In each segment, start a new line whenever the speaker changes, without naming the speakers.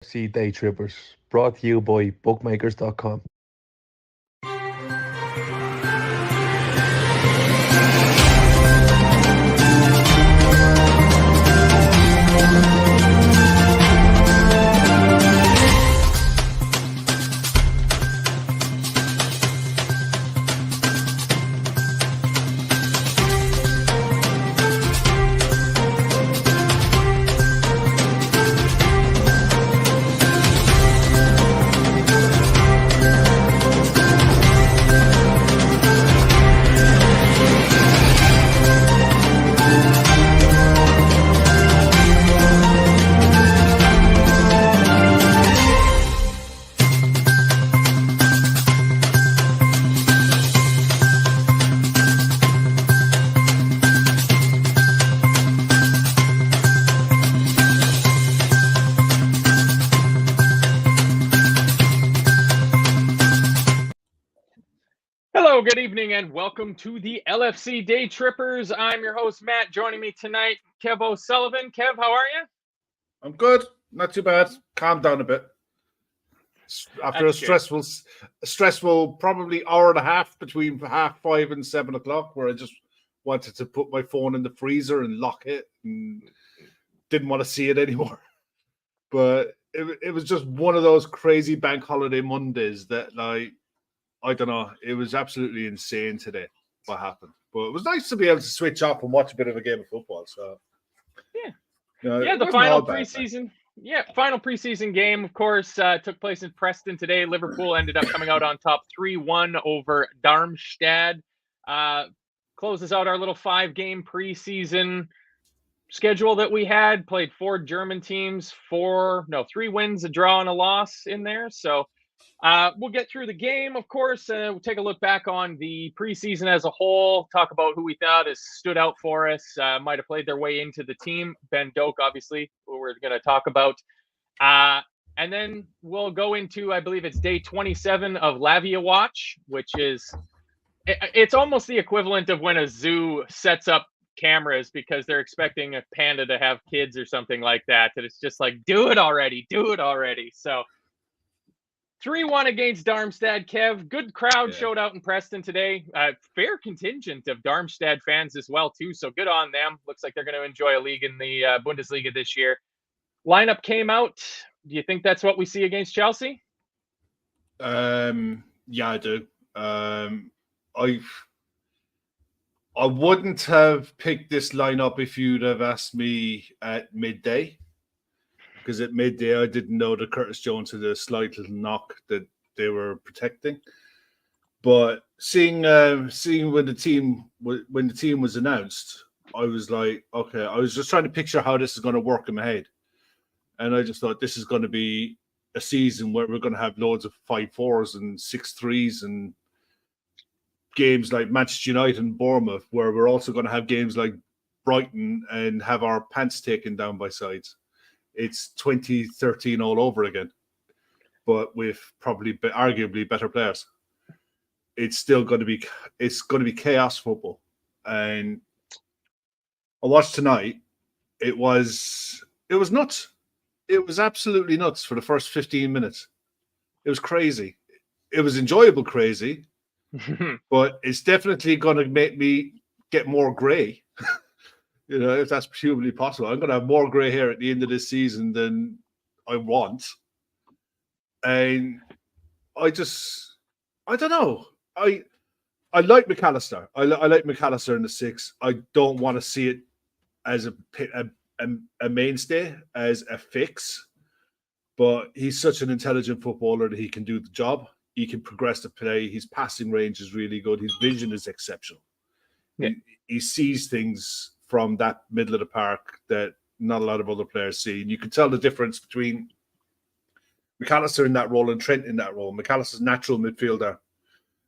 LFC Daytrippers, brought to you by bookmakers.com.
Hello, good evening, and welcome to the LFC Daytrippers. I'm your host, Matt. Joining me tonight, Kev O'Sullivan. Kev, how are you?
I'm good. Not too bad. Calm down a bit. After a stressful probably hour and a half between 5:30 and 7 o'clock, where I just wanted to put my phone in the freezer and lock it and didn't want to see it anymore. But it was just one of those crazy bank holiday Mondays that, like, I don't know. It was absolutely insane today what happened. But it was nice to be able to switch off and watch a bit of a game of football. So
the final preseason. Final preseason game, of course, took place in Preston today. Liverpool ended up coming out on top 3-1 over Darmstadt. Closes out our little 5-game preseason schedule that we had. Played 4 German teams, 3 wins, a draw, and a loss in there. So we'll get through the game, of course. We'll take a look back on the preseason as a whole, talk about who we thought has stood out for us, might have played their way into the team. Ben Doak, obviously, who we're going to talk about. And then we'll go into, I believe it's day 27 of Lavia Watch, which is, it's almost the equivalent of when a zoo sets up cameras because they're expecting a panda to have kids or something like that. And it's just like, do it already. So 3-1 against Darmstadt, Kev. Good crowd showed out in Preston today. Fair contingent of Darmstadt fans as well, too. So good on them. Looks like they're going to enjoy a league in the Bundesliga this year. Lineup came out. Do you think that's what we see against Chelsea?
Yeah, I do. I wouldn't have picked this lineup if you'd have asked me at midday. Because at midday, I didn't know that Curtis Jones had a slight little knock that they were protecting. But seeing when the team was announced, I was like, okay. I was just trying to picture how this is going to work in my head, and I just thought this is going to be a season where we're going to have loads of 5-4s and 6-3s and games like Manchester United and Bournemouth, where we're also going to have games like Brighton and have our pants taken down by sides. It's 2013 all over again, but with probably arguably better players. It's still going to be chaos football. And I watched tonight. It was nuts. It was absolutely nuts for the first 15 minutes. It was crazy. It was enjoyable crazy, but it's definitely going to make me get more grey. If that's presumably possible. I'm going to have more grey hair at the end of this season than I want. And I don't know. I like McAllister. I like McAllister in the 6. I don't want to see it as a mainstay, as a fix. But he's such an intelligent footballer that he can do the job. He can progress the play. His passing range is really good. His vision is exceptional. Yeah. He sees things from that middle of the park that not a lot of other players see. And you can tell the difference between McAllister in that role and Trent in that role. McAllister's natural midfielder,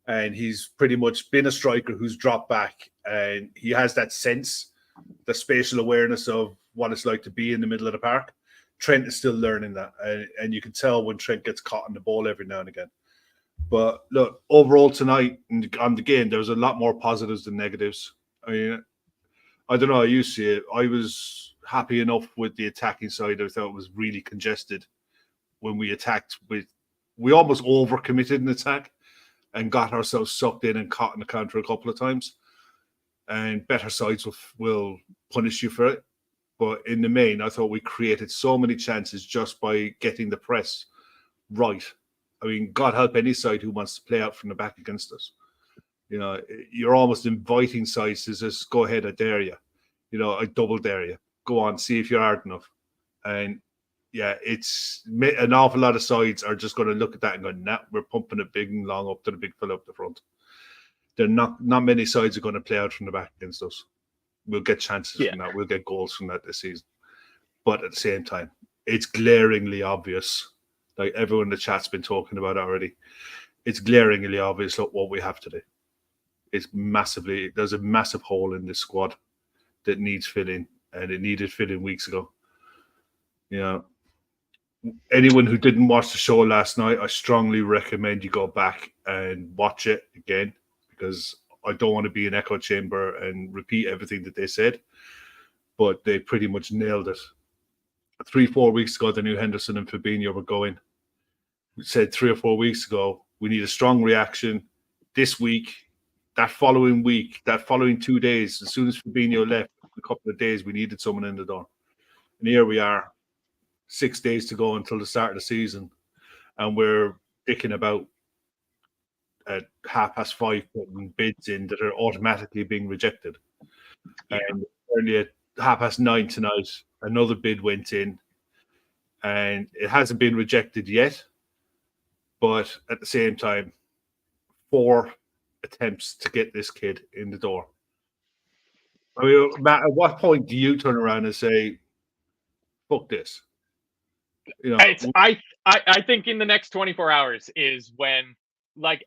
and he's pretty much been a striker who's dropped back, and he has that sense, the spatial awareness of what it's like to be in the middle of the park. Trent is still learning that, and you can tell when Trent gets caught in the ball every now and again. But look, overall tonight on the game, there was a lot more positives than negatives. I mean, I don't know how you see it. I was happy enough with the attacking side. I thought it was really congested when we attacked. We almost overcommitted in attack and got ourselves sucked in and caught in the counter a couple of times. And better sides will punish you for it. But in the main, I thought we created so many chances just by getting the press right. I mean, God help any side who wants to play out from the back against us. You know, you're almost inviting sides to just go ahead, I dare you. You know, I double dare you. Go on, see if you're hard enough. And yeah, it's an awful lot of sides are just going to look at that and go, nah, we're pumping it big and long up to the big fella up the front. There are not many sides are going to play out from the back against us. We'll get chances from that. We'll get goals from that this season. But at the same time, it's glaringly obvious. Like everyone in the chat's been talking about already. It's glaringly obvious what we have today. There's a massive hole in this squad that needs filling, and it needed filling weeks ago. You know, anyone who didn't watch the show last night, I strongly recommend you go back and watch it again, because I don't want to be an echo chamber and repeat everything that they said, but they pretty much nailed it. 3-4 weeks ago, they knew Henderson and Fabinho were going. We said 3 or 4 weeks ago, we need a strong reaction this week, that following 2 days. As soon as Fabinho left, a couple of days, we needed someone in the door. And here we are, 6 days to go until the start of the season, and we're dicking about at 5:30 putting bids in that are automatically being rejected. And early at 9:30 tonight, another bid went in, and it hasn't been rejected yet. But at the same time, 4 attempts to get this kid in the door. I mean, Matt, at what point do you turn around and say, "Fuck this"? You know,
I think in the next 24 hours is when, like,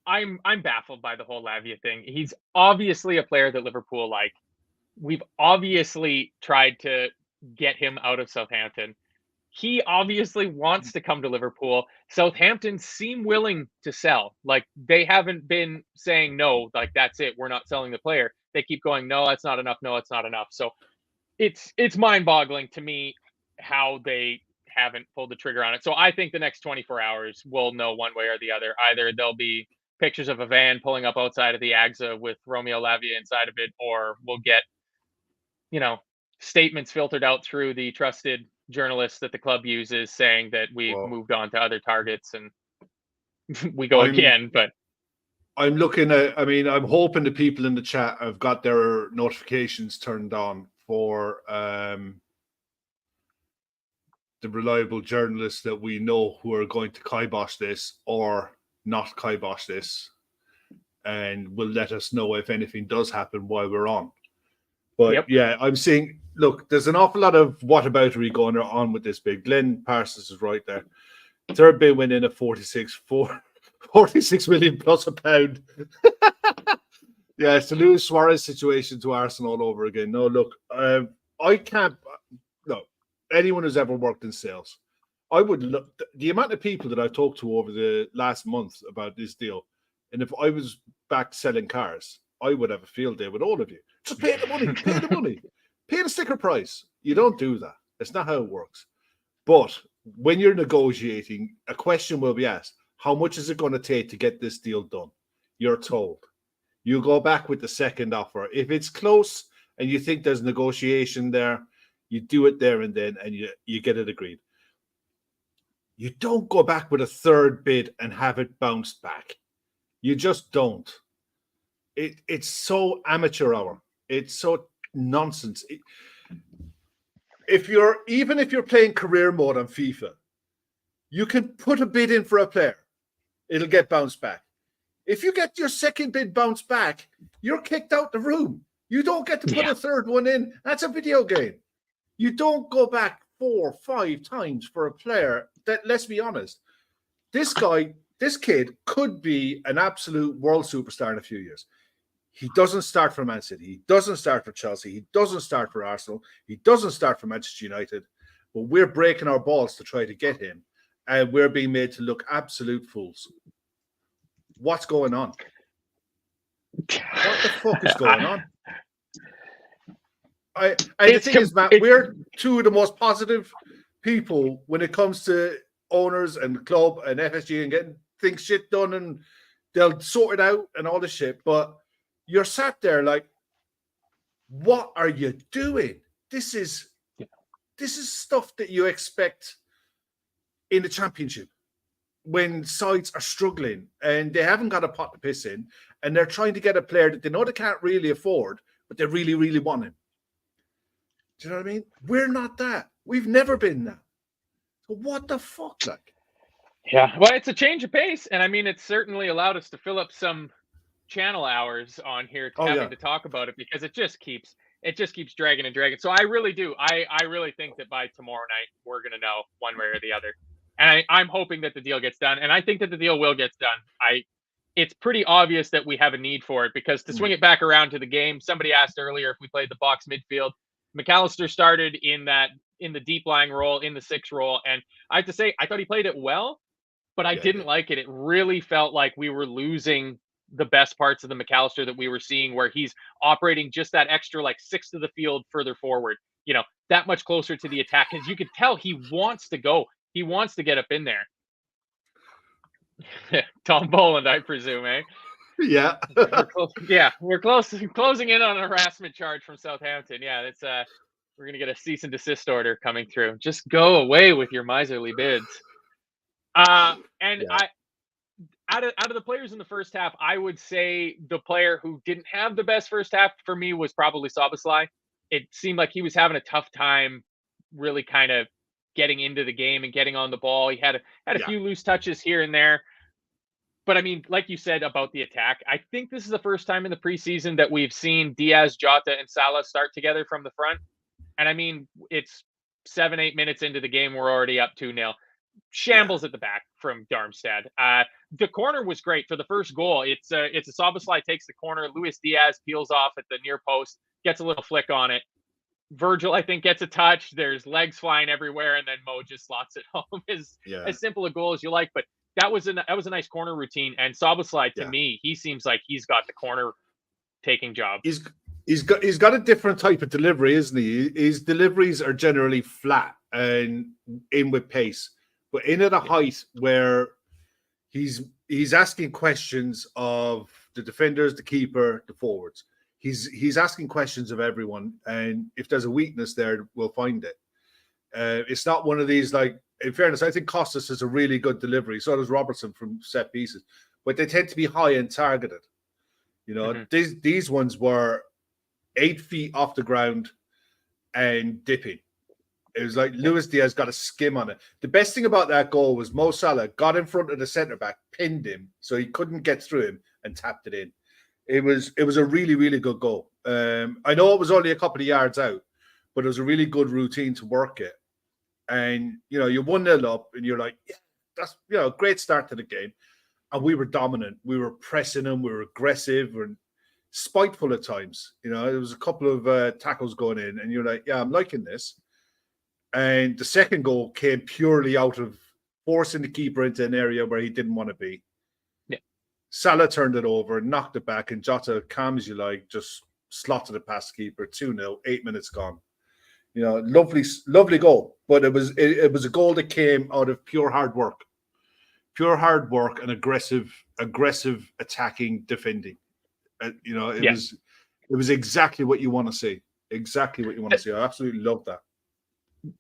I'm baffled by the whole Lavia thing. He's obviously a player that Liverpool like. We've obviously tried to get him out of Southampton. He obviously wants to come to Liverpool. Southampton seem willing to sell. Like, they haven't been saying no, like, that's it, we're not selling the player. They keep going, no, that's not enough. No, it's not enough. So it's mind-boggling to me how they haven't pulled the trigger on it. So I think the next 24 hours we'll know one way or the other. Either there'll be pictures of a van pulling up outside of the AGSA with Romeo Lavia inside of it, or we'll get, you know, statements filtered out through the trusted journalists that the club uses saying that we've moved on to other targets, and we go again. But
I'm looking at, I mean, I'm hoping the people in the chat have got their notifications turned on for the reliable journalists that we know who are going to kibosh this or not kibosh this, and will let us know if anything does happen while we're on. But yeah, I'm seeing, look, there's an awful lot of whataboutery going on with this bid. Glenn Parsons is right there. Third bid went in at 46 million plus £1. Yeah, it's the Luis Suarez situation to Arsenal all over again. No, look, I can't, no, anyone who's ever worked in sales, I would look, the amount of people that I've talked to over the last month about this deal, and if I was back selling cars, I would have a field day with all of you. Just pay the money, pay the sticker price. You don't do that. That's not how it works. But when you're negotiating, a question will be asked: how much is it going to take to get this deal done? You're told. You go back with the second offer. If it's close and you think there's negotiation there, you do it there and then, and you get it agreed. You don't go back with a third bid and have it bounced back. You just don't. It's so amateur hour. It's so nonsense. Even if you're playing career mode on FIFA, you can put a bid in for a player. It'll get bounced back. If you get your second bid bounced back, you're kicked out the room. You don't get to put a third one in. That's a video game. You don't go back 4 or 5 times for a player that, let's be honest, this kid could be an absolute world superstar in a few years. He doesn't start for Man City. He doesn't start for Chelsea. He doesn't start for Arsenal. He doesn't start for Manchester United. But we're breaking our balls to try to get him, and we're being made to look absolute fools. What's going on? What the fuck is going on? The thing is, Matt, we're two of the most positive people when it comes to owners and club and FSG and getting things shit done, and they'll sort it out and all this shit. But you're sat there like, what are you doing? This is stuff that you expect in the Championship when sides are struggling and they haven't got a pot to piss in, and they're trying to get a player that they know they can't really afford, but they really, really want him. Do you know what I mean? We're not that. We've never been that. So what the fuck, like?
Yeah, well, it's a change of pace, and I mean, it's certainly allowed us to fill up some channel hours on here to talk about it, because it just keeps dragging and dragging. So I really do. I really think that by tomorrow night we're gonna know one way or the other, and I'm hoping that the deal gets done, and I think that the deal will get done. It's pretty obvious that we have a need for it, because to swing it back around to the game, somebody asked earlier if we played the box midfield. McAllister started in the deep lying role, in the 6 role, and I have to say I thought he played it well, but I didn't like it. It really felt like we were losing the best parts of the McAllister that we were seeing, where he's operating just that extra like 6 to the field further forward, that much closer to the attack, because you could tell he wants to go. He wants to get up in there. Tom Boland, I presume, eh?
Yeah.
we're closing in on a harassment charge from Southampton. Yeah, it's we're gonna get a cease and desist order coming through. Just go away with your miserly bids. Out of the players in the first half, I would say the player who didn't have the best first half for me was probably Szoboszlai. It seemed like he was having a tough time really kind of getting into the game and getting on the ball. He had a few loose touches here and there. But I mean, like you said about the attack, I think this is the first time in the preseason that we've seen Diaz, Jota, and Salah start together from the front. And I mean, it's 7-8 minutes into the game, we're already up 2-0. Shambles at the back from Darmstadt. The corner was great for the first goal. It's a Szoboszlai takes the corner. Luis Diaz peels off at the near post, gets a little flick on it. Virgil, I think, gets a touch. There's legs flying everywhere, and then Mo just slots it home. As simple a goal as you like, but that was a nice corner routine. And Szoboszlai, to me, he seems like he's got the corner taking job.
He's got a different type of delivery, isn't he? His deliveries are generally flat and in with pace, but in at a height where he's asking questions of the defenders, the keeper, the forwards. He's asking questions of everyone, and if there's a weakness there, we'll find it. It's not one of these, like, in fairness, I think Costas has a really good delivery. So does Robertson from set pieces, but they tend to be high and targeted. These ones were 8 feet off the ground and dipping. It was like Luis Diaz got a skim on it. The best thing about that goal was Mo Salah got in front of the centre back, pinned him so he couldn't get through him, and tapped it in. It was a really, really good goal. I know it was only a couple of yards out, but it was a really good routine to work it. And you're 1-0 up, and you're like, yeah, that's a great start to the game. And we were dominant. We were pressing them. We were aggressive and spiteful at times. There was a couple of tackles going in, and you're like, yeah, I'm liking this. And the second goal came purely out of forcing the keeper into an area where he didn't want to be.
Yeah.
Salah turned it over, knocked it back, and Jota, calm as you like, just slotted it past the keeper. 2-0, 8 minutes gone. Lovely goal. But it was a goal that came out of pure hard work and aggressive attacking, defending. It was exactly what you want to see. Exactly what you want to see. I absolutely love that.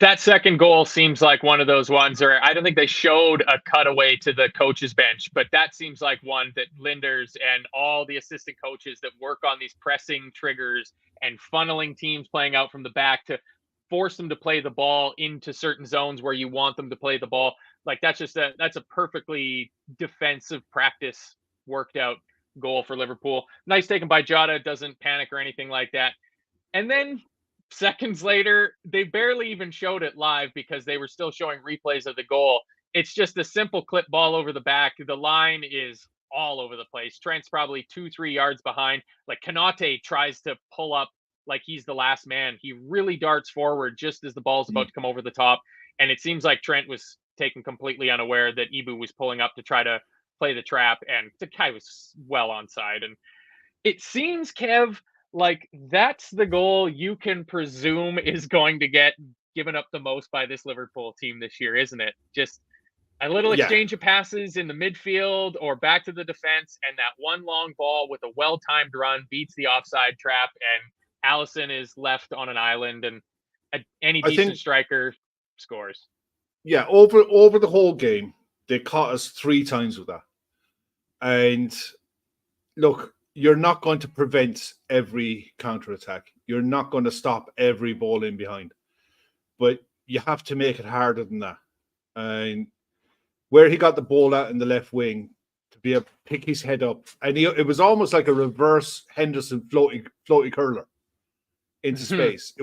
That second goal seems like one of those ones where I don't think they showed a cutaway to the coach's bench, but that seems like one that Linders and all the assistant coaches that work on these pressing triggers and funneling teams playing out from the back to force them to play the ball into certain zones where you want them to play the ball. Like that's a perfectly defensive practice worked out goal for Liverpool. Nice taken by Jota, doesn't panic or anything like that. And then seconds later, they barely even showed it live because they were still showing replays of the goal. It's just a simple clip ball over the back. The line is all over the place. Trent's probably 2-3 yards behind. Like Konate tries to pull up like he's the last man. He really darts forward just as the ball's about to come over the top. And it seems like Trent was taken completely unaware that Ibu was pulling up to try to play the trap. And the guy was well onside. And it seems, Kev, like that's the goal you can presume is going to get given up the most by this Liverpool team this year, isn't it? Just A little exchange of passes in the midfield or back to the defense, and that one long ball with a well-timed run beats the offside trap, and Allison is left on an island, and any decent striker scores.
Yeah, over the whole game, they caught us 3 times with that. And look, you're not going to prevent every counter-attack. You're not going to stop every ball in behind. But you have to make it harder than that. And where he got the ball out in the left wing to be able to pick his head up, and it was almost like a reverse Henderson floaty curler into space. It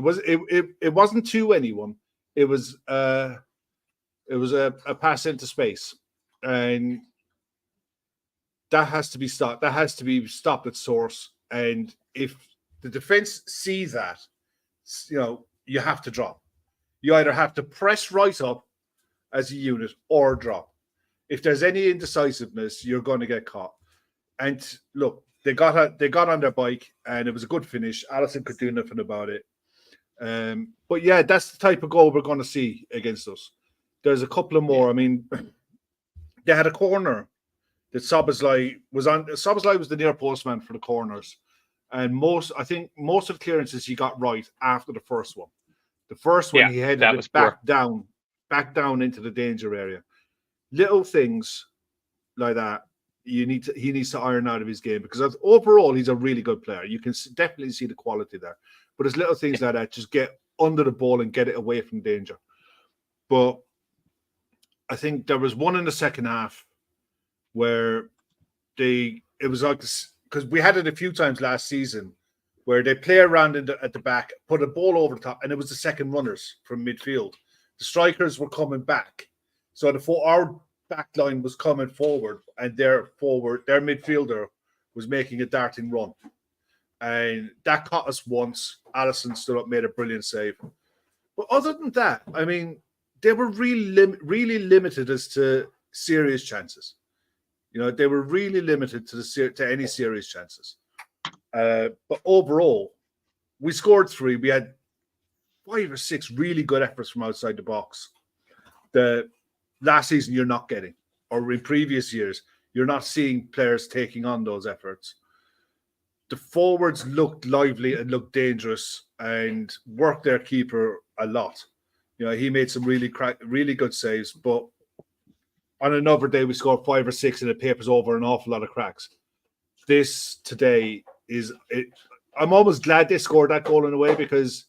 wasn't to anyone. It was a pass into space, and that has to be stopped. That has to be stopped at source. And if the defense sees that, you have to drop. You either have to press right up as a unit or drop. If there's any indecisiveness, you're going to get caught. And look, they got on their bike, and it was a good finish. Allison could do nothing about it. But yeah, that's the type of goal we're going to see against us. There's a couple of more. I mean, they had a corner that Szoboszlai was on. Szoboszlai was the near postman for the corners, and most of the clearances he got right after the first one. The first one he headed it back down into the danger area. Little things like that he needs to iron out of his game, because overall he's a really good player. You can definitely see the quality there, but there's little things like that. Just get under the ball and get it away from danger. But I think there was one in the second half where it was like this, because we had it a few times last season where they play around at the back, put a ball over the top, and it was the second runners from midfield. The strikers were coming back. So our back line was coming forward, and their midfielder was making a darting run. And that caught us once. Allison stood up, made a brilliant save. But other than that, I mean, they were really limited as to serious chances. They were really limited to any serious chances. But overall, we scored 3. We had 5 or 6 really good efforts from outside the box. The last season you're not getting, or in previous years, you're not seeing players taking on those efforts. The forwards looked lively and looked dangerous and worked their keeper a lot. He made some really good saves, but on another day we scored 5 or 6 and it papers over an awful lot of cracks. This today I'm almost glad they scored that goal in a way, because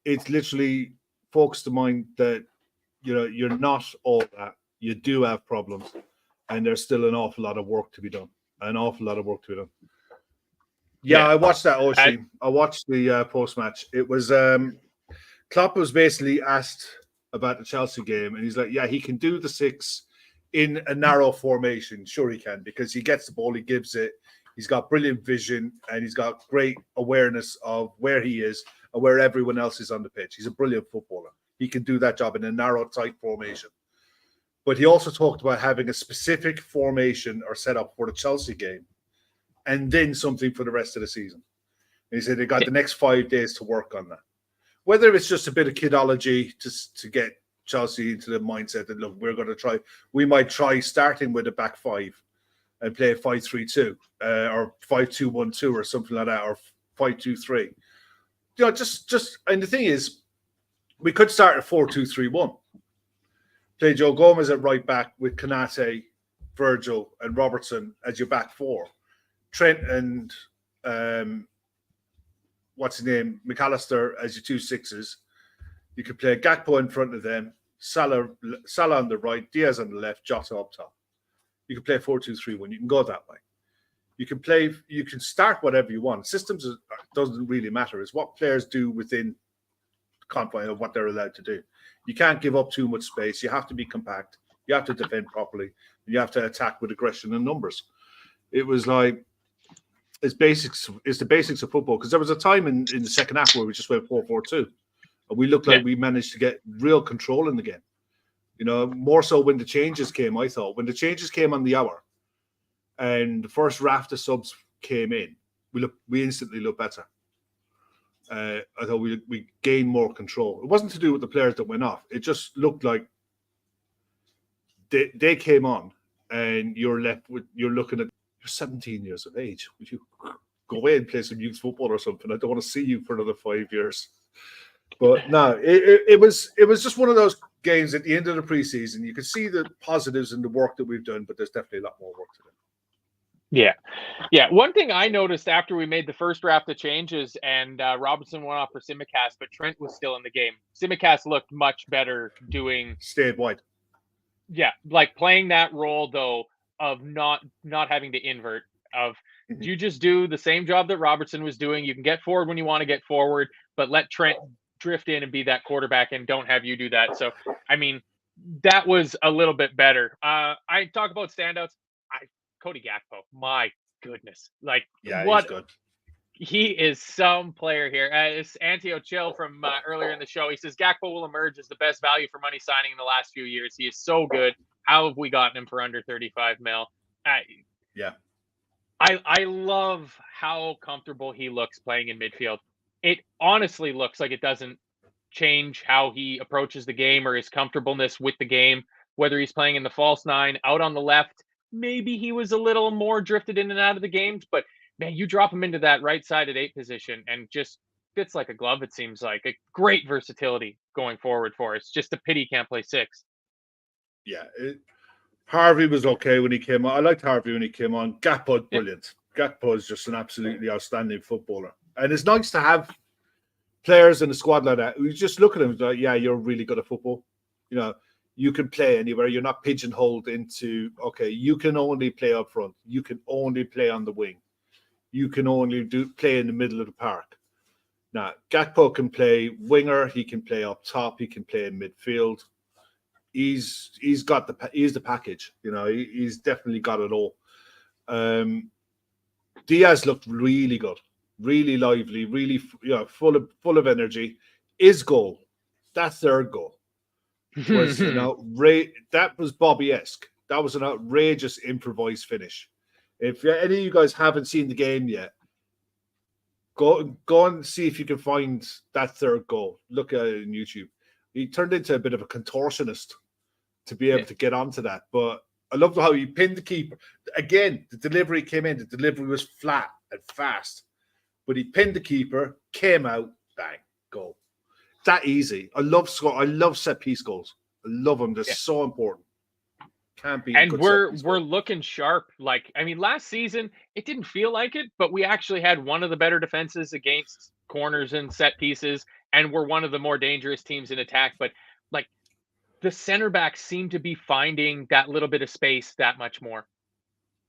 it's literally focused the mind that you're not all that. You do have problems, and there's still an awful lot of work to be done. Yeah, I watched that, Oshie. I watched the post-match. It was Klopp was basically asked about the Chelsea game, and he's like, yeah, he can do the 6 in a narrow formation. Sure he can, because he gets the ball, he gives it. He's got brilliant vision, and he's got great awareness of where he is and where everyone else is on the pitch. He's a brilliant footballer. He can do that job in a narrow, tight formation. But he also talked about having a specific formation or setup for the Chelsea game, and then something for the rest of the season. And he said they got the next 5 days to work on that. Whether it's just a bit of kidology to get Chelsea into the mindset that, look, we might try starting with a back 5 and play a 5-3-2 or 5-2-1-2 or something like that, or 5-2-3. And the thing is, we could start at 4-2-3-1. Play Joe Gomez at right back with Konate, Virgil, and Robertson as your back 4. Trent and McAllister as your 2 6s. You could play Gakpo in front of them, Salah on the right, Diaz on the left, Jota up top. You can play 4-2-3-1. You can go that way. You can start whatever you want. Systems doesn't really matter. It's what players do within the confine of what they're allowed to do. You can't give up too much space. You have to be compact. You have to defend properly. And you have to attack with aggression and numbers. It was like, it's the basics of football. Because there was a time in the second half where we just went 4-4-2. And we looked like we managed to get real control in the game. More so when the changes came, I thought. When the changes came on the hour and the first raft of subs came in, we instantly looked better. I thought we gained more control. It wasn't to do with the players that went off. It just looked like they came on, and you're looking at, you're 17 years of age. Would you go away and play some youth football or something? I don't want to see you for another 5 years. But no, it was just one of those games at the end of the preseason. You could see the positives in the work that we've done, but there's definitely a lot more work to do.
Yeah. One thing I noticed after we made the first draft of changes and Robinson went off for Simicast, but Trent was still in the game. Simicast looked much better
stayed wide.
Yeah, like playing that role though of not having to invert. Of you just do the same job that Robertson was doing. You can get forward when you want to get forward, but let Trent drift in and be that quarterback, and don't have you do that. So, I mean, that was a little bit better. I talk about standouts. Cody Gakpo, my goodness. Like, what? He's good. He is some player here. It's Antio Chill from earlier in the show. He says Gakpo will emerge as the best value for money signing in the last few years. He is so good. How have we gotten him for under 35 mil? I love how comfortable he looks playing in midfield. It honestly looks like it doesn't change how he approaches the game or his comfortableness with the game, whether he's playing in the false nine, out on the left. Maybe he was a little more drifted in and out of the games, but man, you drop him into that right-sided 8 position and just fits like a glove, it seems like. A great versatility going forward for us. Just a pity he can't play 6.
Yeah. Harvey was okay when he came on. I liked Harvey when he came on. Gakpo, brilliant. Gakpo is just an absolutely outstanding footballer. And it's nice to have players in the squad like that. We just look at him like, yeah, you're really good at football. You know, you can play anywhere. You're not pigeonholed into, okay, you can only play up front. You can only play on the wing. You can only play in the middle of the park. Now, Gakpo can play winger. He can play up top. He can play in midfield. He's the package. You know, he's definitely got it all. Diaz looked really good, really lively, really full of energy. His goal, that third goal, was that was Bobby-esque. That was an outrageous improvised finish. If any of you guys haven't seen the game yet, go and see if you can find that third goal. Look at it on YouTube. He turned into a bit of a contortionist to be able to get onto that. But I love how he pinned the keeper. Again, the delivery came in. The delivery was flat and fast. But he pinned the keeper, came out, bang, goal. That easy. I love set piece goals. I love them. They're so important. Can't be.
And we're looking sharp. Like, I mean, last season it didn't feel like it, but we actually had one of the better defenses against corners and set pieces, and we're one of the more dangerous teams in attack. But like, the center backs seem to be finding that little bit of space that much more.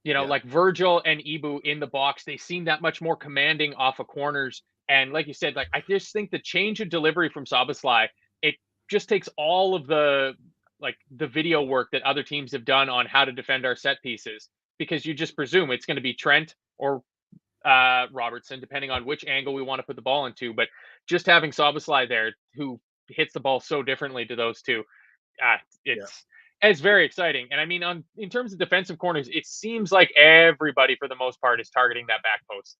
You know, like Virgil and Ibu in the box, they seem that much more commanding off of corners. And like you said, like, I just think the change of delivery from Szoboszlai, it just takes all of the video work that other teams have done on how to defend our set pieces, because you just presume it's going to be Trent or Robertson, depending on which angle we want to put the ball into. But just having Szoboszlai there, who hits the ball so differently to those two, it's very exciting. And I mean, in terms of defensive corners, it seems like everybody for the most part is targeting that back post.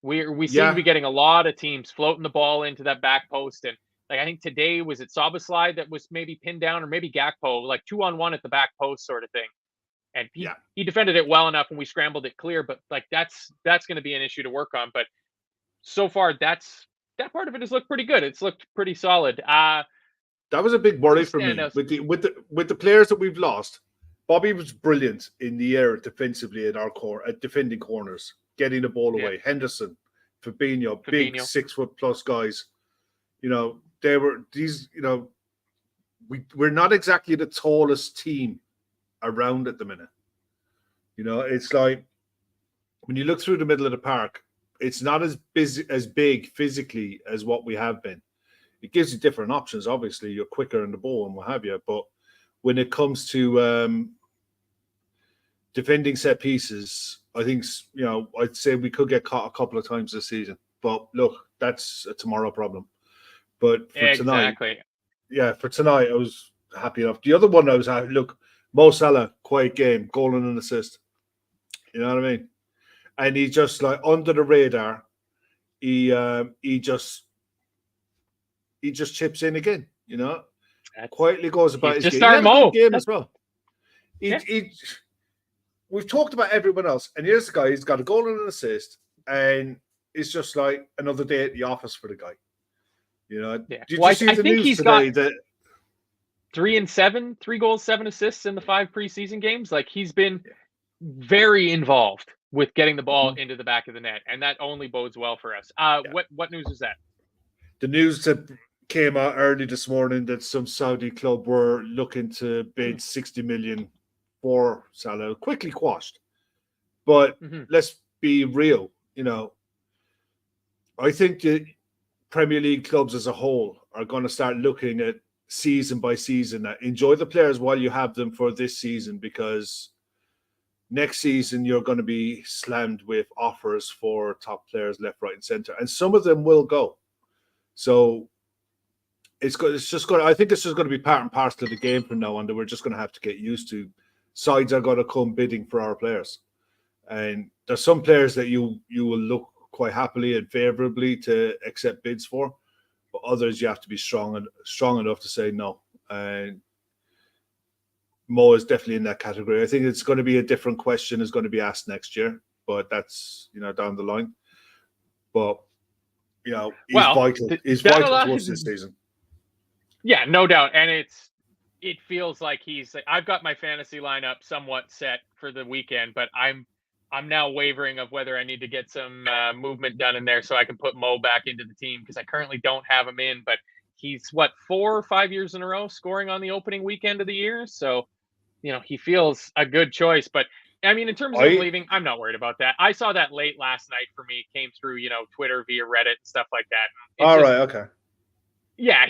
We seem to be getting a lot of teams floating the ball into that back post. And like, I think today, was it Szoboszlai that was maybe pinned down, or maybe Gakpo, like 2-on-1 at the back post sort of thing. And he defended it well enough when we scrambled it clear, but like, that's going to be an issue to work on. But so far, that part of it has looked pretty good. It's looked pretty solid.
That was a big worry for me with the players that we've lost. Bobby was brilliant in the air defensively at our core, at defending corners, getting the ball away. Henderson, Fabinho, big 6-foot+ guys. You know, they were these. You know, we're not exactly the tallest team around at the minute. You know, it's like when you look through the middle of the park, it's not as big physically as what we have been. It gives you different options. Obviously, you're quicker in the ball and what have you. But when it comes to defending set pieces, I think, you know, I'd say we could get caught a couple of times this season. But look, that's a tomorrow problem. But for tonight, I was happy enough. The other one I was happy. Look, Mo Salah, quiet game, goal and an assist. You know what I mean? And he just, like, under the radar, he just chips in again. You know, quietly goes about his
just
game.
Game
as well. We've talked about everyone else, and here's the guy. He's got a goal and an assist, and it's just like another day at the office for the guy. You know, did you see the news today that
3 and 7, 3 goals, 7 assists in the 5 preseason games? Like, he's been very involved with getting the ball into the back of the net, and that only bodes well for us. What news is that?
The news that came out early this morning that some Saudi club were looking to bid 60 million for Salah, quickly quashed. But let's be real, you know, I think the Premier League clubs as a whole are going to start looking at season by season. Enjoy the players while you have them for this season, because next season you're going to be slammed with offers for top players left, right, and center, and some of them will go. So I think it's just going to be part and parcel of the game from now on, that we're just going to have to get used to. Sides are going to come bidding for our players, and there's some players that you will look quite happily and favorably to accept bids for, but others you have to be strong enough to say no. And Mo is definitely in that category. I think it's going to be a different question is going to be asked next year, but that's, you know, down the line. But, you know, he's vital. He's vital to us this season.
Yeah, no doubt. And it feels like I've got my fantasy lineup somewhat set for the weekend, but I'm now wavering of whether I need to get some movement done in there so I can put Mo back into the team, because I currently don't have him in, but he's 4 or 5 years in a row scoring on the opening weekend of the year. So, you know, he feels a good choice. But I mean, in terms of leaving, I'm not worried about that. I saw that late last night for me, came through, you know, Twitter via Reddit, stuff like that.
Right. Okay.
Yeah,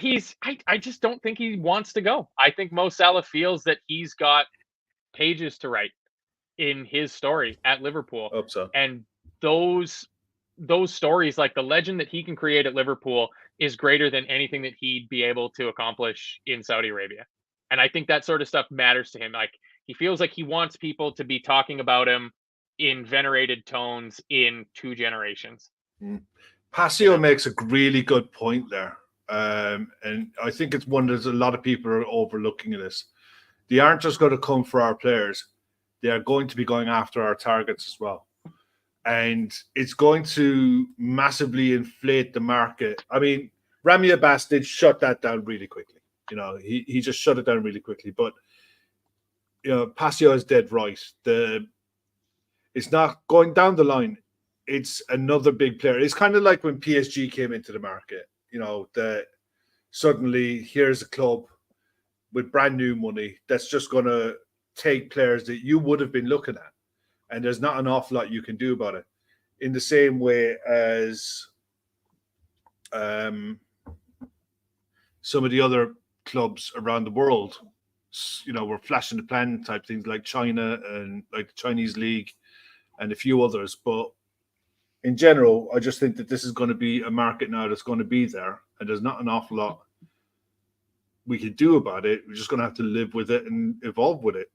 I just don't think he wants to go. I think Mo Salah feels that he's got pages to write in his story at Liverpool.
Hope so.
And those stories, like the legend that he can create at Liverpool, is greater than anything that he'd be able to accomplish in Saudi Arabia. And I think that sort of stuff matters to him. Like, he feels like he wants people to be talking about him in venerated tones in 2 generations.
Pasio makes a really good point there. And I think it's one that a lot of people are overlooking this. They aren't just going to come for our players. They are going to be going after our targets as well. And it's going to massively inflate the market. I mean, Rami Abbas did shut that down really quickly. You know, he just shut it down really quickly. But, you know, Pasio is dead right. It's not going down the line. It's another big player. It's kind of like when PSG came into the market. You know, that suddenly here's a club with brand new money that's just going to take players that you would have been looking at, and there's not an awful lot you can do about it. In the same way as some of the other clubs around the world, you know, were flashing the plan type things like China and like the Chinese league and a few others. But in general, I just think that this is going to be a market now that's going to be there, and there's not an awful lot we can do about it. We're just going to have to live with it and evolve with it.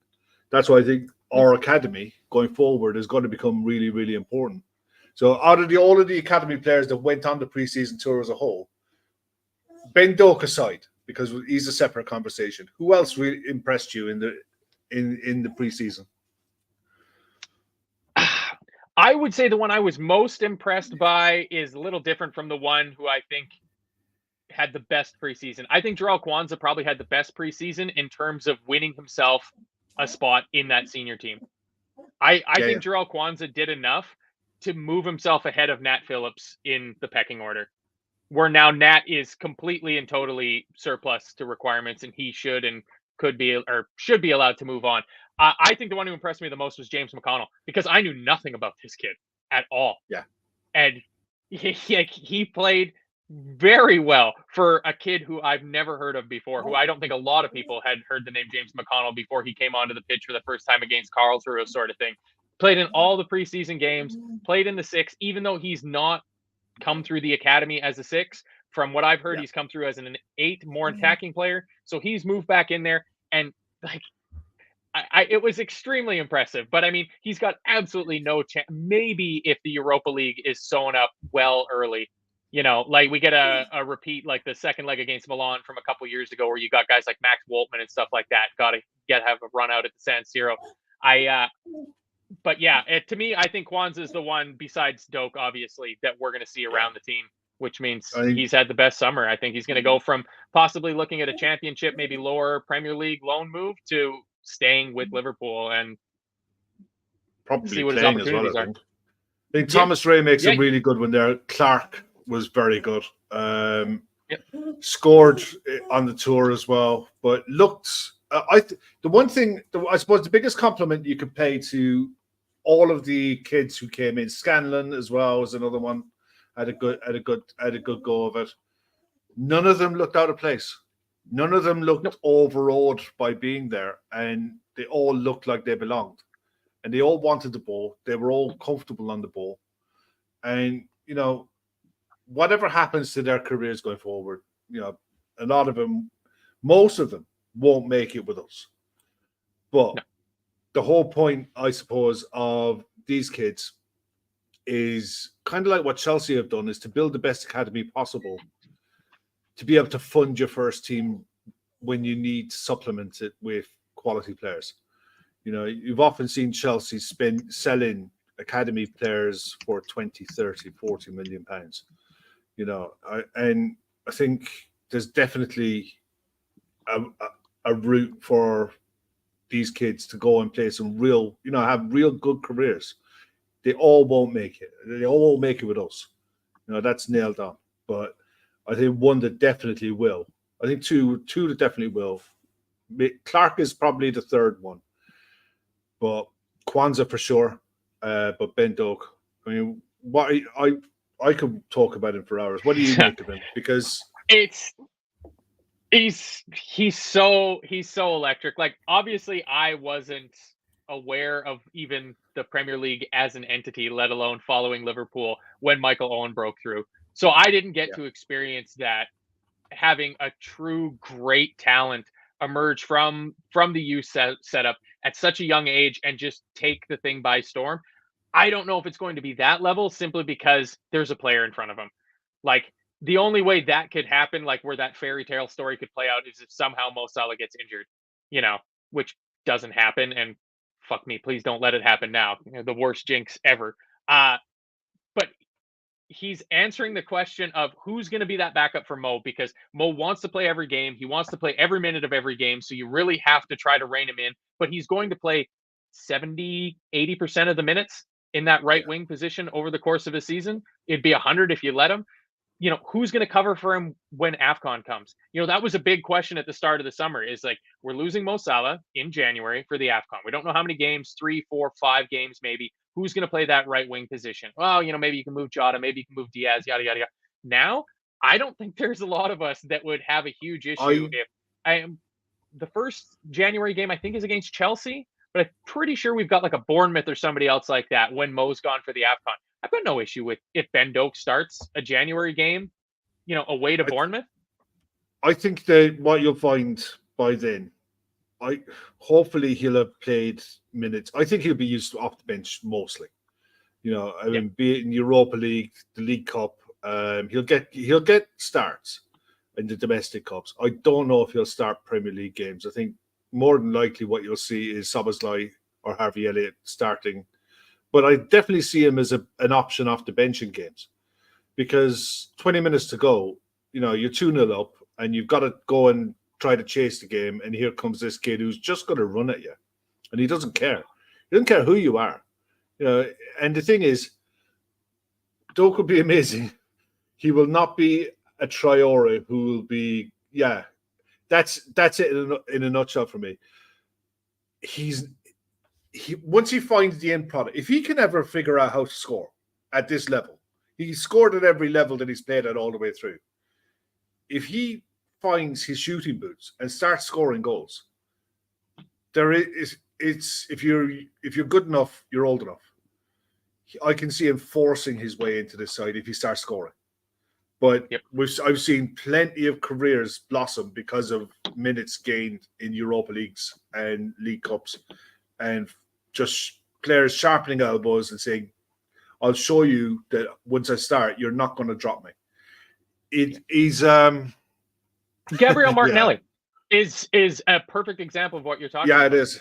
That's why I think our academy going forward is going to become really, really important. So out of all of the academy players that went on the preseason tour as a whole, Ben Doak aside, because he's a separate conversation, who else really impressed you in the preseason?
I would say the one I was most impressed by is a little different from the one who I think had the best preseason. I think Jarrell Kwanzaa probably had the best preseason in terms of winning himself a spot in that senior team. I think Jarrell Kwanzaa did enough to move himself ahead of Nat Phillips in the pecking order, where now Nat is completely and totally surplus to requirements, and he should and could be or should be allowed to move on. I think the one who impressed me the most was James McConnell, because I knew nothing about this kid at all.
Yeah.
And he played very well for a kid who I've never heard of before, who I don't think a lot of people had heard the name James McConnell before he came onto the pitch for the first time against Karlsruhe, sort of thing. Played in all the preseason games, played in the 6, even though he's not come through the academy as a 6. From what I've heard, he's come through as an 8, more attacking player. So he's moved back in there, and like, it was extremely impressive. But I mean, he's got absolutely no chance. Maybe if the Europa League is sewn up well early, you know, like we get a repeat like the second leg against Milan from a couple years ago, where you got guys like Max Woltman and stuff like that got to have a run out at the San Siro. But yeah, to me, I think Kwanzaa is the one besides Doak, obviously, that we're going to see around the team, which means he's had the best summer. I think he's going to go from possibly looking at a championship, maybe lower Premier League loan move, to staying with Liverpool and
probably
see what his
playing as well.
opportunities
I
are.
think Thomas Ray makes a really good one there. Clark was very good. Scored on the tour as well, but looked. The one thing, I suppose, the biggest compliment you could pay to all of the kids who came in, Scanlon as well was another one. Had a good go of it. None of them looked out of place. None of them looked overawed by being there, and they all looked like they belonged. And they all wanted the ball. They were all comfortable on the ball. And, you know, whatever happens to their careers going forward, you know, a lot of them, most of them won't make it with us. But the whole point, I suppose, of these kids is kind of like what Chelsea have done, is to build the best academy possible to be able to fund your first team when you need to supplement it with quality players. You know, you've often seen Chelsea selling academy players for 20, 30, 40 million pounds. You know, and I think there's definitely a route for these kids to go and play some real, you know, have real good careers. They all won't make it. They all won't make it with us. You know, that's nailed on. But I think one that definitely will. I think two that definitely will. Clark is probably the third one. But Kwanzaa for sure. But Ben Doak, I mean, what I could talk about him for hours. What do you make of him? Because
he's so electric. Like, obviously, I wasn't aware of even the Premier League as an entity, let alone following Liverpool when Michael Owen broke through. So I didn't get to experience that, having a true great talent emerge from the youth setup at such a young age and just take the thing by storm. I don't know if it's going to be that level, simply because there's a player in front of him. Like, the only way that could happen, like where that fairy tale story could play out, is if somehow Mo Salah gets injured, you know, which doesn't happen. And fuck me, please don't let it happen now. You know, the worst jinx ever. But he's answering the question of who's going to be that backup for Mo, because Mo wants to play every game. He wants to play every minute of every game. So you really have to try to rein him in. But he's going to play 70, 80% of the minutes in that right wing position over the course of a season. It'd be 100 if you let him. You know, who's going to cover for him when AFCON comes? You know, that was a big question at the start of the summer, is like, we're losing Mo Salah in January for the AFCON. We don't know how many games, 3, 4, 5 games, maybe. Who's going to play that right wing position? Well, you know, maybe you can move Jota, maybe you can move Diaz, yada, yada, yada. Now, I don't think there's a lot of us that would have a huge issue if the first January game, I think, is against Chelsea, but I'm pretty sure we've got like a Bournemouth or somebody else like that when Mo's gone for the AFCON. I've got no issue with if Ben Doak starts a January game, you know, away to Bournemouth.
I think that what you'll find by then, hopefully he'll have played minutes. I think he'll be used off the bench mostly. You know, I mean, be it in Europa League, the League Cup, he'll get starts in the domestic cups. I don't know if he'll start Premier League games. I think more than likely what you'll see is Szoboszlai or Harvey Elliott starting. But I definitely see him as an option off the bench in games, because 20 minutes to go, you know, you're 2-0 up and you've got to go and try to chase the game. And here comes this kid who's just going to run at you, and he doesn't care. He doesn't care who you are, you know. And the thing is, Doak will be amazing. He will not be a Traore who will be, that's it in a nutshell for me. Once he finds the end product, if he can ever figure out how to score at this level, he's scored at every level that he's played at all the way through. If he finds his shooting boots and starts scoring goals, if you're good enough, you're old enough. I can see him forcing his way into this side if he starts scoring. But I've seen plenty of careers blossom because of minutes gained in Europa Leagues and League Cups, and just players sharpening elbows and saying, I'll show you that once I start, you're not going to drop me. He's
Gabriel Martinelli. is a perfect example of what you're talking
about.
about.
Yeah, it is.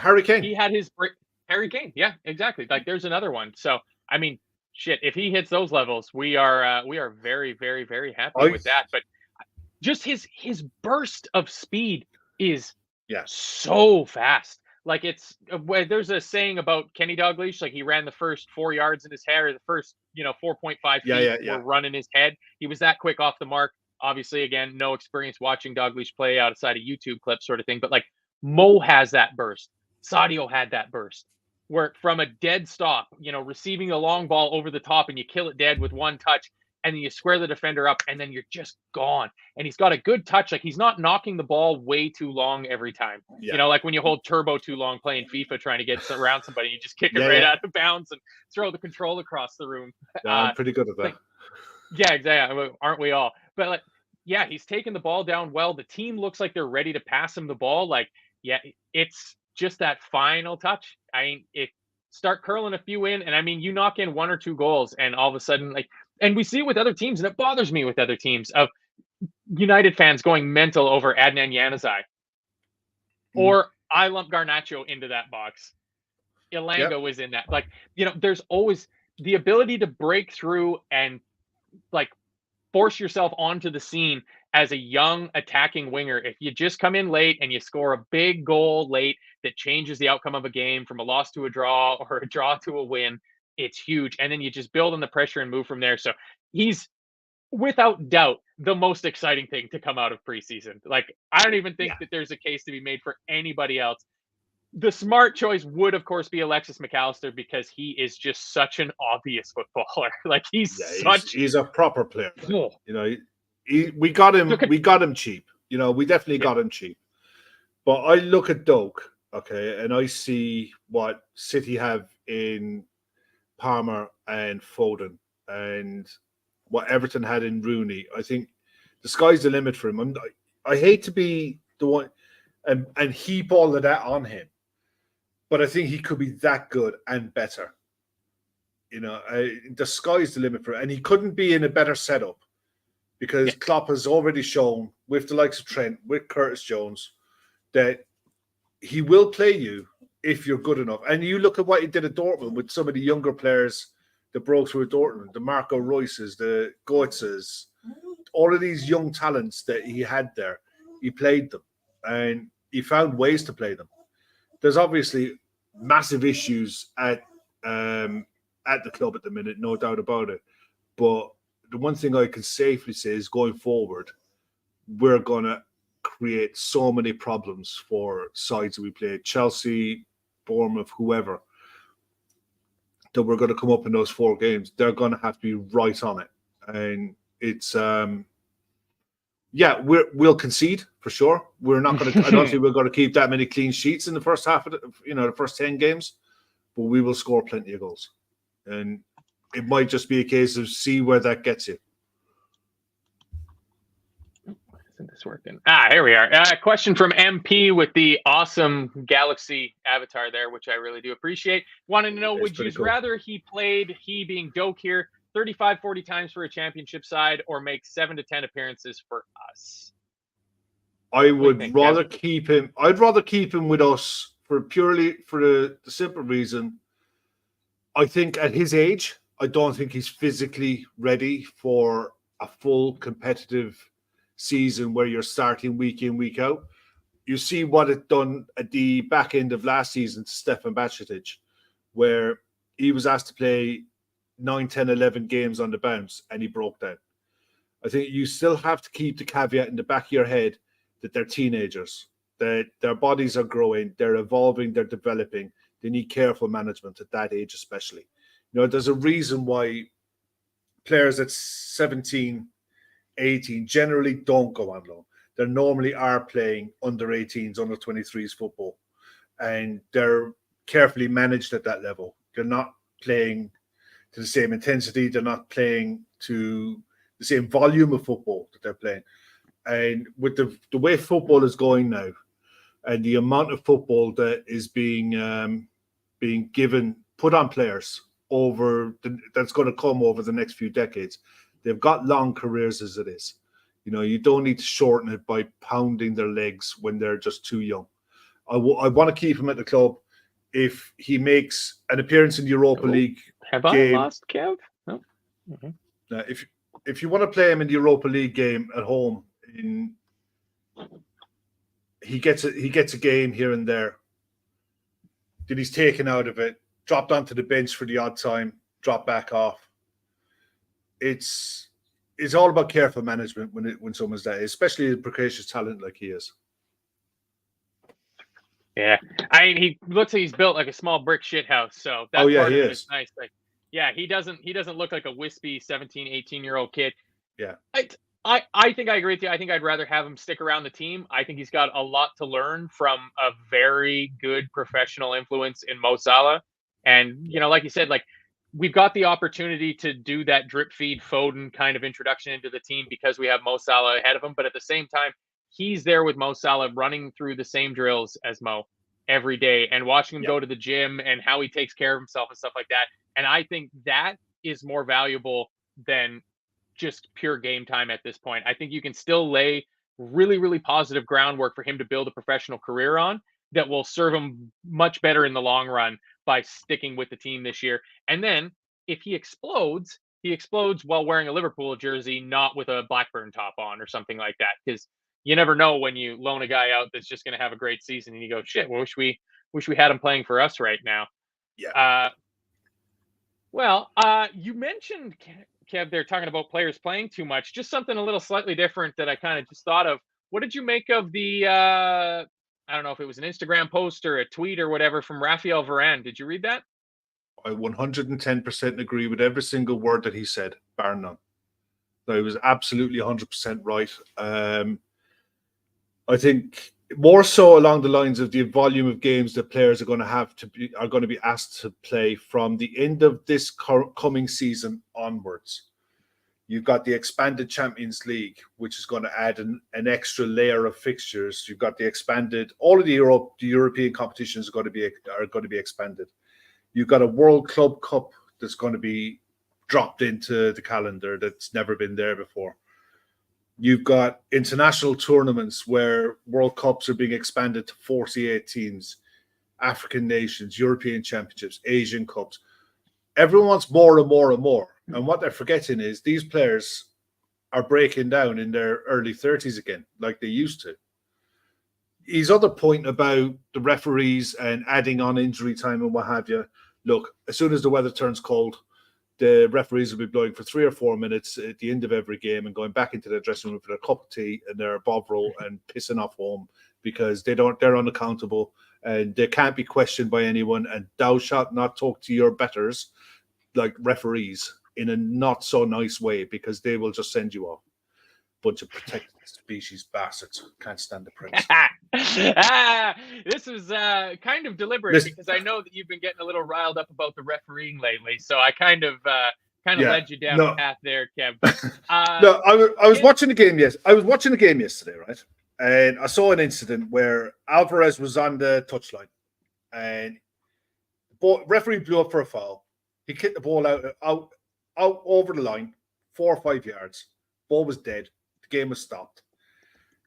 Harry Kane.
He had his break. Harry Kane. Yeah, exactly. Like there's another one. So I mean, shit. If he hits those levels, we are very, very, very happy with that. But just his burst of speed is so fast. Like there's a saying about Kenny Dalglish, like he ran the first 4 yards in his head, or the first 4.5 feet were run in his head. He was that quick off the mark. Obviously, again, no experience watching Dalglish play outside of YouTube clips, sort of thing. But like Mo has that burst. Sadio had that burst, where from a dead stop, receiving a long ball over the top and you kill it dead with one touch, and then you square the defender up, and then you're just gone. And he's got a good touch. Like he's not knocking the ball way too long every time. Like when you hold turbo too long playing FIFA trying to get around somebody, you just kick it right out of bounds and throw the control across the room.
I'm pretty good at that.
Yeah, exactly. Aren't we all? But like, yeah, he's taking the ball down well. The team looks like they're ready to pass him the ball. Like, yeah, it's just that final touch. I mean, start curling a few in, and I mean, you knock in 1 or 2 goals, and all of a sudden, like, and we see it with other teams, and it bothers me with other teams of United fans going mental over Adnan Januzaj. Or I lump Garnacho into that box. Ilanga was in that. Like, there's always the ability to break through and like force yourself onto the scene as a young attacking winger. If you just come in late and you score a big goal late that changes the outcome of a game from a loss to a draw or a draw to a win, it's huge. And then you just build on the pressure and move from there. So he's without doubt the most exciting thing to come out of preseason. Like, I don't even think that there's a case to be made for anybody else. The smart choice would, of course, be Alexis McAllister, because he is just such an obvious footballer. Like
he's a proper player. We got him cheap. We definitely got him cheap. But I look at Doak, and I see what City have in Palmer and Foden, and what Everton had in Rooney. I think the sky's the limit for him. I hate to be the one and heap all of that on him, but I think he could be that good and better. The sky's the limit for him. And he couldn't be in a better setup, because Klopp has already shown with the likes of Trent, with Curtis Jones, that he will play you if you're good enough. And you look at what he did at Dortmund with some of the younger players that broke through at Dortmund, the Marco Reus's, the Goetzes, all of these young talents that he had there. He played them, and he found ways to play them. There's obviously massive issues at the club at the minute, no doubt about it. But the one thing I can safely say is, going forward, we're going to create so many problems for sides that we play, Chelsea, Bournemouth, whoever, that we're going to come up in those 4 games. They're going to have to be right on it. And it's, we'll concede for sure. We're not going to, I don't think we're going to keep that many clean sheets in the first half of the first 10 games, but we will score plenty of goals. And it might just be a case of see where that gets you.
Isn't this working? Here we are. Question from MP with the awesome Galaxy avatar there, which I really do appreciate. Wanted to know, would you rather he being Doak here, 35-40 times for a championship side, or make 7 to 10 appearances for us?
I would rather keep him. I'd rather keep him with us for the simple reason. I think at his age, I don't think he's physically ready for a full competitive season where you're starting week in, week out. You see what it done at the back end of last season to Stefan Bajcetic, where he was asked to play 9, 10, 11 games on the bounce, and he broke down. I think you still have to keep the caveat in the back of your head that they're teenagers, that their bodies are growing, they're evolving, they're developing. They need careful management at that age, especially. There's a reason why players at 17, 18 generally don't go on loan. They normally are playing under 18s, under 23s football, and they're carefully managed at that level. They're not playing to the same intensity. They're not playing to the same volume of football that they're playing. And with the way football is going now, and the amount of football that is being put on players that's going to come over the next few decades, they've got long careers as it is. You know, you don't need to shorten it by pounding their legs when they're just too young. I want to keep him at the club. If he makes an appearance in the Europa League
have
game,
I lost Kev? No.
If you want to play him in the Europa League game at home, he gets a game here and there. Then he's taken out of it, dropped onto the bench for the odd time, dropped back off. It's all about careful management when someone's that, especially a precocious talent like he is.
Yeah, I mean, he looks like he's built like a small brick shit house. So that part of it is nice. Like, yeah, he doesn't look like a wispy 17, 18-year-old kid.
Yeah,
I think I agree with you. I think I'd rather have him stick around the team. I think he's got a lot to learn from a very good professional influence in Mo Salah. And, you know, like you said, like, we've got the opportunity to do that drip feed Foden kind of introduction into the team because we have Mo Salah ahead of him. But at the same time, he's there with Mo Salah running through the same drills as Mo every day and watching him go to the gym and how he takes care of himself and stuff like that. And I think that is more valuable than just pure game time at this point. I think you can still lay really, really positive groundwork for him to build a professional career on that will serve him much better in the long run by sticking with the team this year. And then if he explodes while wearing a Liverpool jersey, not with a Blackburn top on or something like that. Because you never know when you loan a guy out that's just going to have a great season and you go, shit, wish we had him playing for us right now.
Yeah.
You mentioned, Kev, they're talking about players playing too much. Just something a little slightly different that I kind of just thought of. What did you make of the, I don't know if it was an Instagram post or a tweet or whatever from Raphael Varane? Did you read that?
I 110% agree with every single word that he said, bar none. No, he was absolutely 100% right. I think more so along the lines of the volume of games that players are going to be asked to play from the end of this coming season onwards. You've got the expanded Champions League, which is going to add an extra layer of fixtures. You've got the expanded, all of the European competitions are going to be expanded. You've got a World Club Cup that's going to be dropped into the calendar that's never been there before. You've got international tournaments where World Cups are being expanded to 48 teams, African nations, European championships, Asian Cups. Everyone wants more and more and more. And what they're forgetting is these players are breaking down in their early 30s again, like they used to. His other point about the referees and adding on injury time and what have you, look, as soon as the weather turns cold, the referees will be blowing for 3 or 4 minutes at the end of every game and going back into their dressing room for their cup of tea and their bovril and pissing off home because they're unaccountable and they can't be questioned by anyone. And thou shalt not talk to your betters like referees in a not so nice way because they will just send you off. Bunch of protected species bastards. Can't stand the prince.
This was kind of deliberate because I know that you've been getting a little riled up about the refereeing lately. So I kind of led you down a path there, Kev.
No, I was watching the game. Yes, I was watching the game yesterday, right? And I saw an incident where Alvarez was on the touchline, and the referee blew up for a foul. He kicked the ball out over the line, 4 or 5 yards. Ball was dead. The game was stopped.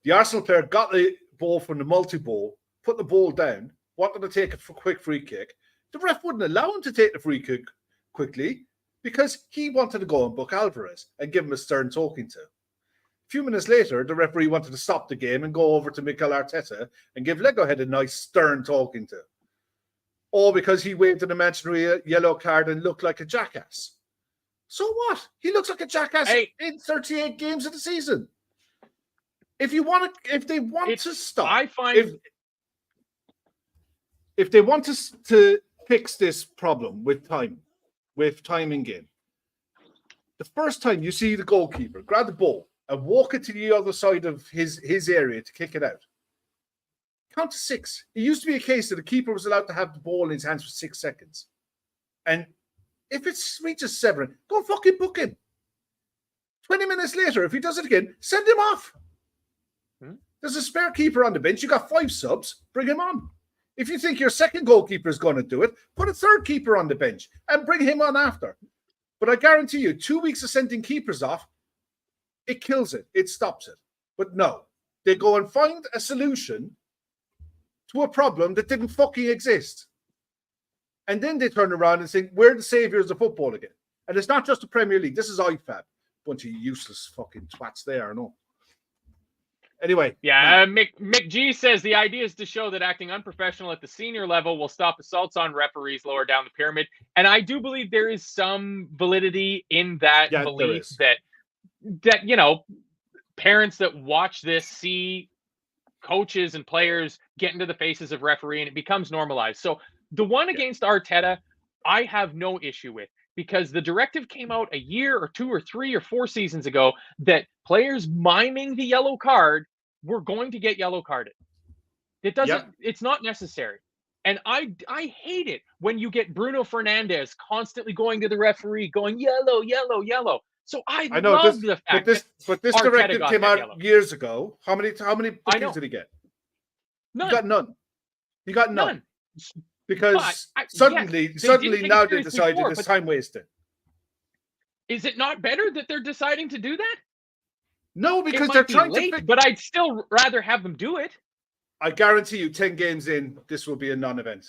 The Arsenal player got the ball from the multi-ball, put the ball down, wanted to take a quick free kick. The ref wouldn't allow him to take the free kick quickly because he wanted to go and book Alvarez and give him a stern talking to. A few minutes later, the referee wanted to stop the game and go over to Mikel Arteta and give Legohead a nice stern talking to. All because he waved an imaginary yellow card and looked like a jackass. So what? He looks like a jackass in 38 games of the season. If they want to stop, if they want to fix this problem with timing game, the first time you see the goalkeeper grab the ball and walk it to the other side of his area to kick it out, count to 6. It used to be a case that the keeper was allowed to have the ball in his hands for 6 seconds. And if it reaches 7, go fucking book him. 20 minutes later, if he does it again, send him off. There's a spare keeper on the bench. You got 5 subs. Bring him on. If you think your second goalkeeper is going to do it, put a third keeper on the bench and bring him on after. But I guarantee you, 2 weeks of sending keepers off, it kills it. It stops it. But no, they go and find a solution to a problem that didn't fucking exist. And then they turn around and say, we're the saviors of football again. And it's not just the Premier League. This is IFAB. Bunch of useless fucking twats there, no. Anyway.
Yeah, Mick G says the idea is to show that acting unprofessional at the senior level will stop assaults on referees lower down the pyramid. And I do believe there is some validity in that belief that, you know, parents that watch this see coaches and players get into the faces of referee and it becomes normalized. So the one against Arteta, I have no issue with, because the directive came out a year or 2 or 3 or 4 seasons ago that players miming the yellow card were going to get yellow carded. It doesn't, it's not necessary. And I hate it when you get Bruno Fernandes constantly going to the referee, going yellow, yellow, yellow. So I love the fact
but this directive came out years ago. How many bookings did he get?
None.
He got none. He got none. Because suddenly now they decided it's time wasted.
Is it not better that they're deciding to do that?
No, because they're trying to.
But I'd still rather have them do it.
I guarantee you, 10 games in, this will be a non-event.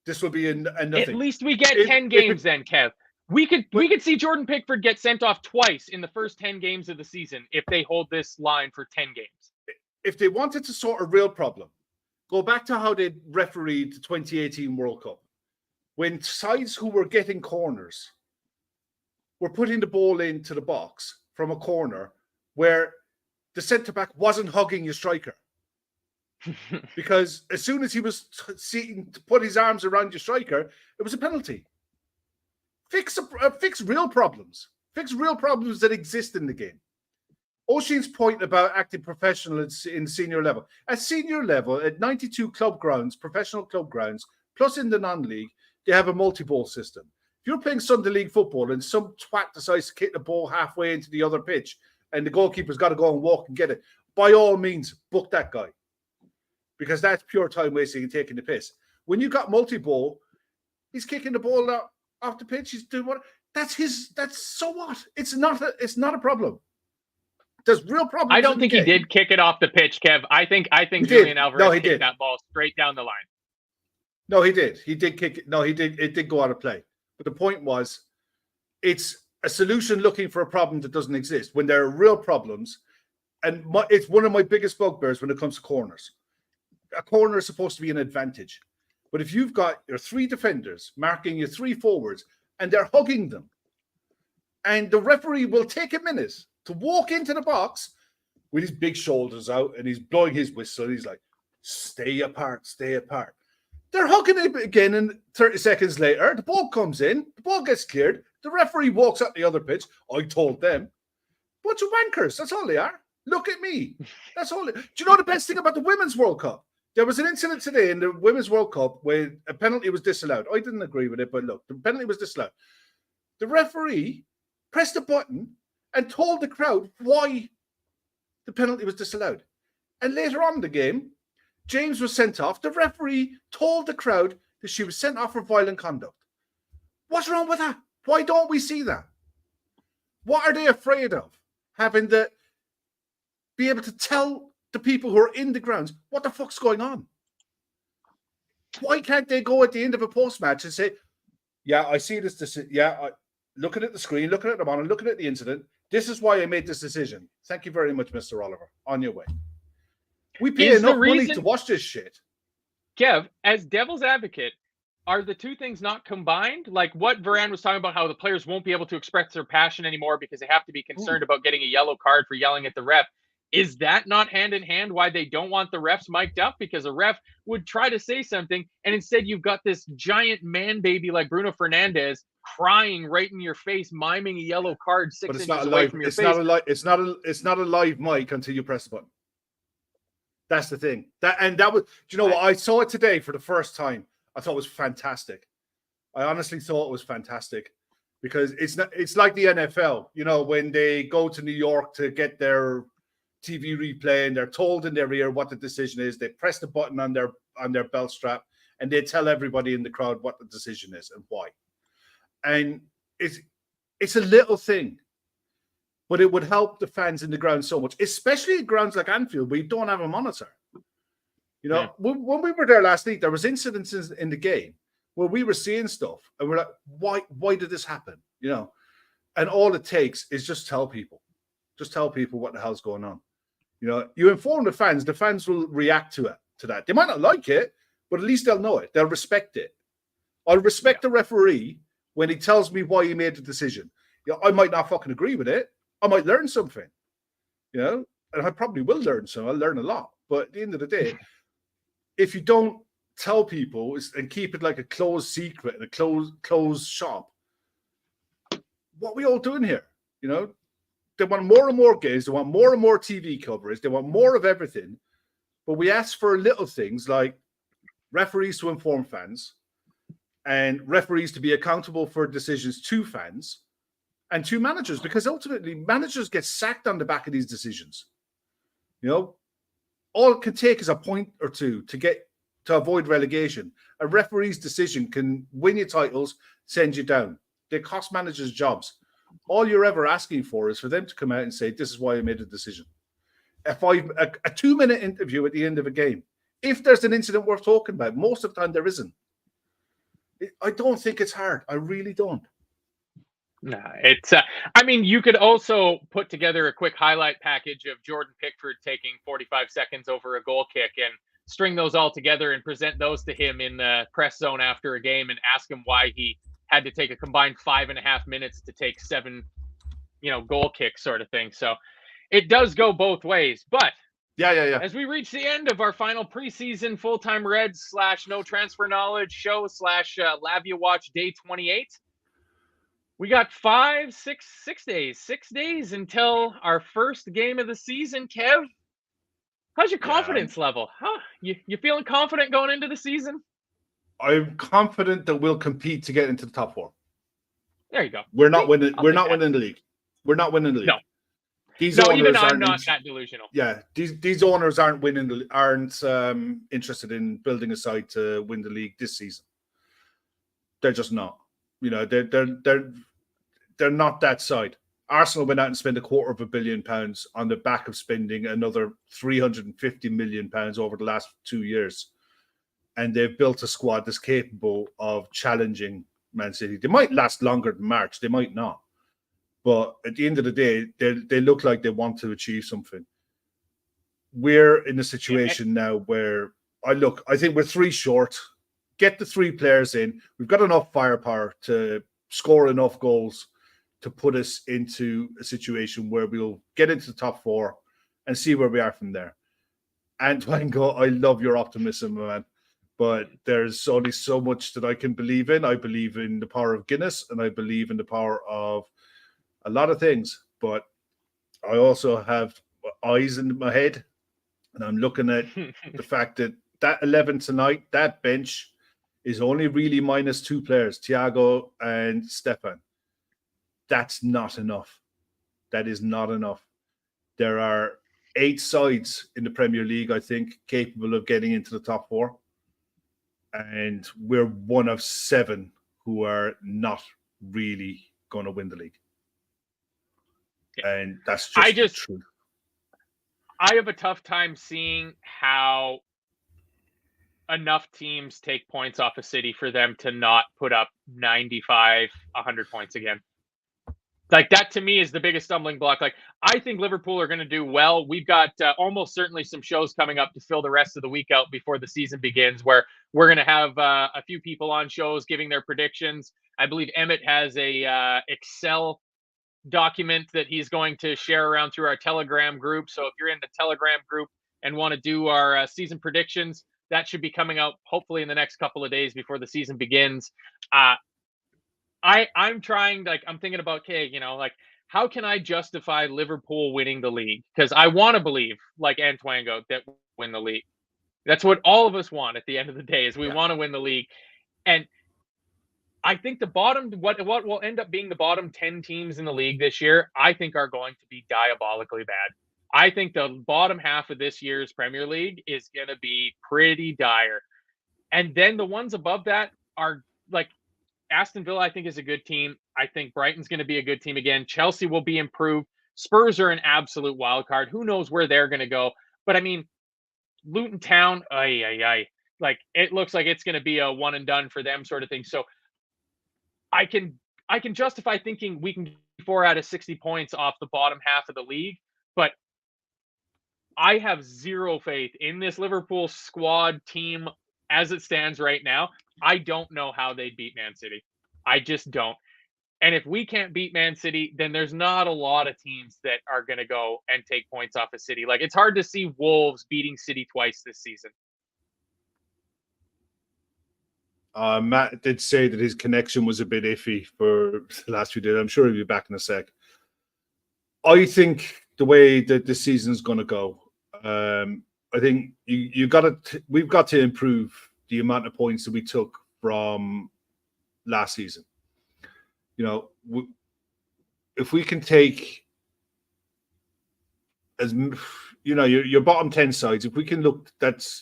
This will be a nothing.
At least we get 10 games then, Kev. We could see Jordan Pickford get sent off twice in the first 10 games of the season if they hold this line for 10 games.
If they wanted to sort a real problem, go back to how they refereed the 2018 World Cup. When sides who were getting corners were putting the ball into the box from a corner where the centre-back wasn't hugging your striker. Because as soon as he was seeking to put his arms around your striker, it was a penalty. Fix real problems. Fix real problems that exist in the game. Oisin's point about acting professional in senior level. At senior level, at 92 club grounds, professional club grounds, plus in the non-league, they have a multi-ball system. If you're playing Sunday League football and some twat decides to kick the ball halfway into the other pitch and the goalkeeper's got to go and walk and get it, by all means, book that guy. Because that's pure time wasting and taking the piss. When you got multi-ball, he's kicking the ball out off the pitch. He's doing what? That's so what? It's not a problem. There's real problems.
I don't think he did kick it off the pitch, Kev. I think Julian Alvarez kicked that ball straight down the line.
No, he did. He did kick it. No, he did. It did go out of play. But the point was, it's a solution looking for a problem that doesn't exist. When there are real problems, and it's one of my biggest bugbears when it comes to corners. A corner is supposed to be an advantage. But if you've got your 3 defenders marking your 3 forwards and they're hugging them, and the referee will take a minute to walk into the box with his big shoulders out and he's blowing his whistle, he's like, stay apart, stay apart. They're hugging him again, and 30 seconds later, the ball comes in, the ball gets cleared, the referee walks up the other pitch. I told them, bunch of wankers, that's all they are. Look at me. That's all. Do you know the best thing about the Women's World Cup? There was an incident today in the Women's World Cup where a penalty was disallowed. I didn't agree with it, but look, the penalty was disallowed. The referee pressed a button and told the crowd why the penalty was disallowed. And later on in the game, James was sent off. The referee told the crowd that she was sent off for violent conduct. What's wrong with that? Why don't we see that? What are they afraid of? Having to be able to tell the people who are in the grounds what the fuck's going on? Why can't they go at the end of a post-match and say, yeah, I see this, looking at the screen, looking at the monitor, looking at the incident, this is why I made this decision. Thank you very much, Mr. Oliver. On your way. We pay enough money to watch this shit.
Kev, as devil's advocate, are the two things not combined? Like what Varane was talking about, how the players won't be able to express their passion anymore because they have to be concerned about getting a yellow card for yelling at the ref. Is that not hand in hand why they don't want the refs mic'd up? Because a ref would try to say something, and instead you've got this giant man baby like Bruno Fernandes crying right in your face, miming a yellow card 6 inches away from your face.
It's not a live mic until you press the button. That's the thing. Do you know what? I saw it today for the first time. I thought it was fantastic. I honestly thought it was fantastic because it's like the NFL, you know, when they go to New York to get their TV replay and they're told in their ear what the decision is. They press the button on their belt strap and they tell everybody in the crowd what the decision is and why. And it's a little thing, but it would help the fans in the ground so much, especially at grounds like Anfield where you don't have a monitor. You know, when we were there last week, there was incidents in the game where we were seeing stuff and we're like, why did this happen? You know, and all it takes is just tell people what the hell's going on. You know, you inform the fans will react to that. They might not like it, but at least they'll know it. They'll respect it. I'll respect the referee when he tells me why he made the decision. You know, I might not fucking agree with it. I might learn something, you know, and I probably will learn some. I'll learn a lot. But at the end of the day, if you don't tell people and keep it like a closed secret and a closed shop, what are we all doing here? You know, they want more and more games. They want more and more TV coverage. They want more of everything. But we ask for little things like referees to inform fans and referees to be accountable for decisions to fans and to managers, because ultimately managers get sacked on the back of these decisions. You know, all it can take is a point or two to avoid relegation. A referee's decision can win you titles, send you down. They cost managers jobs. All you're ever asking for is for them to come out and say, this is why I made a decision. A 2-minute interview at the end of a game. If there's an incident worth talking about, most of the time there isn't. I don't think it's hard. I really don't.
No, it's. I mean, you could also put together a quick highlight package of Jordan Pickford taking 45 seconds over a goal kick and string those all together and present those to him in the press zone after a game and ask him why he had to take a combined 5.5 minutes to take 7, goal kicks, sort of thing. So it does go both ways. But
yeah.
As we reach the end of our final preseason full-time Reds / no transfer knowledge show / Lavia Watch Day 28. We got 6 days until our first game of the season. Kev, how's your confidence level? You feeling confident going into the season?
I'm confident that we'll compete to get into the top 4.
There you go.
We're not winning. We're not winning the league. We're not winning the league.
No.
These
no,
owners
even I'm not that delusional.
Yeah, these owners aren't interested in building a side to win the league this season. They're just not. You know, they're not that side. Arsenal went out and spent £250 million on the back of spending another £350 million over the last 2 years, and they've built a squad that's capable of challenging Man City. They might last longer than March. They might not. But at the end of the day, they look like they want to achieve something. We're in a situation now where I think we're 3 short. Get the 3 players in. We've got enough firepower to score enough goals to put us into a situation where we'll get into the top 4 and see where we are from there. Antoine, I love your optimism, man. But there's only so much that I can believe in. I believe in the power of Guinness and I believe in the power of a lot of things, but I also have eyes in my head, and I'm looking at the fact that 11 tonight, that bench is only really minus 2 players, Thiago and Stefan. That's not enough. That is not enough. There are 8 sides in the Premier League, I think, capable of getting into the top 4, and we're one of 7 who are not really going to win the league. And that's just the truth.
I have a tough time seeing how enough teams take points off a City for them to not put up 95, 100 points again. Like, that to me is the biggest stumbling block. Like, I think Liverpool are going to do well. We've got almost certainly some shows coming up to fill the rest of the week out before the season begins, where we're going to have a few people on shows giving their predictions. I believe Emmett has a Excel document that he's going to share around through our Telegram group. So if you're in the Telegram group and want to do our season predictions, that should be coming out hopefully in the next couple of days before the season begins. I'm trying, I'm thinking about, how can I justify Liverpool winning the league? Because I want to believe, like Antoine Goat, that we'll win the league. That's what all of us want at the end of the day, is we want to win the league. And I think the bottom, what will end up being the bottom 10 teams in the league this year, I think are going to be diabolically bad. I think the bottom half of this year's Premier League is going to be pretty dire. And then the ones above that are like Aston Villa, I think, is a good team. I think Brighton's going to be a good team again. Chelsea will be improved. Spurs are an absolute wild card. Who knows where they're going to go? But I mean, Luton Town, like it looks like it's going to be a one and done for them sort of thing. So I can justify thinking we can get 4 out of 60 points off the bottom half of the league, but I have zero faith in this Liverpool squad team as it stands right now. I don't know how they'd beat Man City. I just don't. And if we can't beat Man City, then there's not a lot of teams that are going to go and take points off of City. Like, it's hard to see Wolves beating City twice this season.
Matt did say that his connection was a bit iffy for the last few days. I'm sure he'll be back in a sec. I think the way that this season is going to go, I think we've got to improve the amount of points that we took from last season. You know, if we can take as you know your bottom 10 sides, if we can look,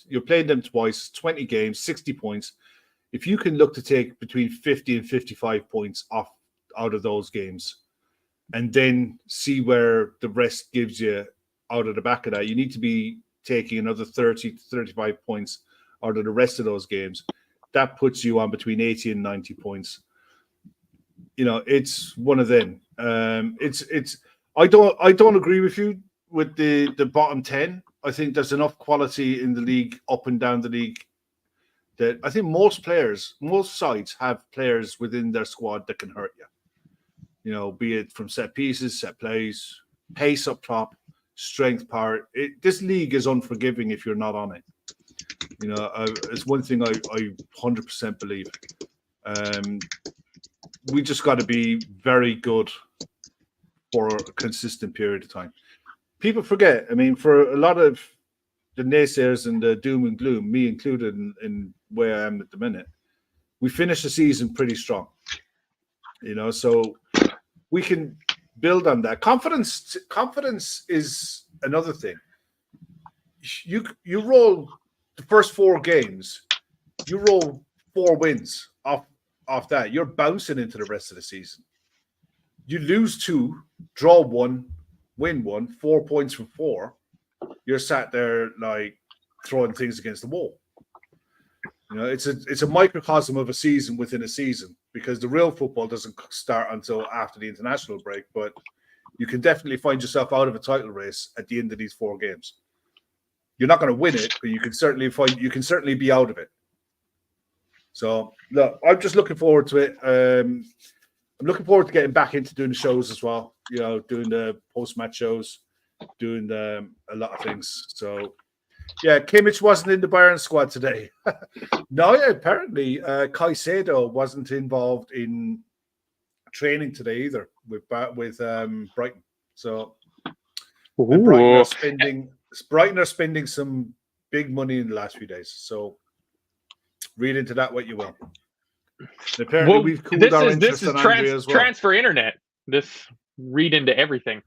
you're playing them twice, 20 games, 60 points. If you can look to take between 50 and 55 points off out of those games, and then see where the rest gives you out of the back of that, you need to be taking another 30 to 35 points out of the rest of those games. That puts you on between 80 and 90 points. You know, it's one of them. I don't agree with you with the bottom 10. I think there's enough quality in the league, up and down the league, that I think most sides have players within their squad that can hurt you. You know, be it from set pieces, set plays, pace up top, strength, power. This league is unforgiving if you're not on it. You know, it's one thing I 100% believe. We just got to be very good for a consistent period of time. People forget. I mean, for a lot of the naysayers and the doom and gloom, me included in where I am at the minute, we finished the season pretty strong. You know, so we can build on that. Confidence is another thing. You roll the first 4 games, you roll 4 wins off that. You're bouncing into the rest of the season. You lose 2, draw 1, win 1, 4 points from 4. You're sat there like throwing things against the wall. You know, it's a microcosm of a season within a season, because the real football doesn't start until after the international break. But you can definitely find yourself out of a title race at the end of these 4 games. You're not going to win it, but you can certainly be out of it. So look, I'm just looking forward to it. I'm looking forward to getting back into doing the shows as well. You know, doing the post-match shows, doing a lot of things. So. Yeah, Kimmich wasn't in the Bayern squad today. No, yeah, apparently Caicedo wasn't involved in training today either with Brighton. So Brighton are spending some big money in the last few days. So read into that what you will. And apparently we've cooled our interest on Andrea as well.
Transfer internet. This read into everything.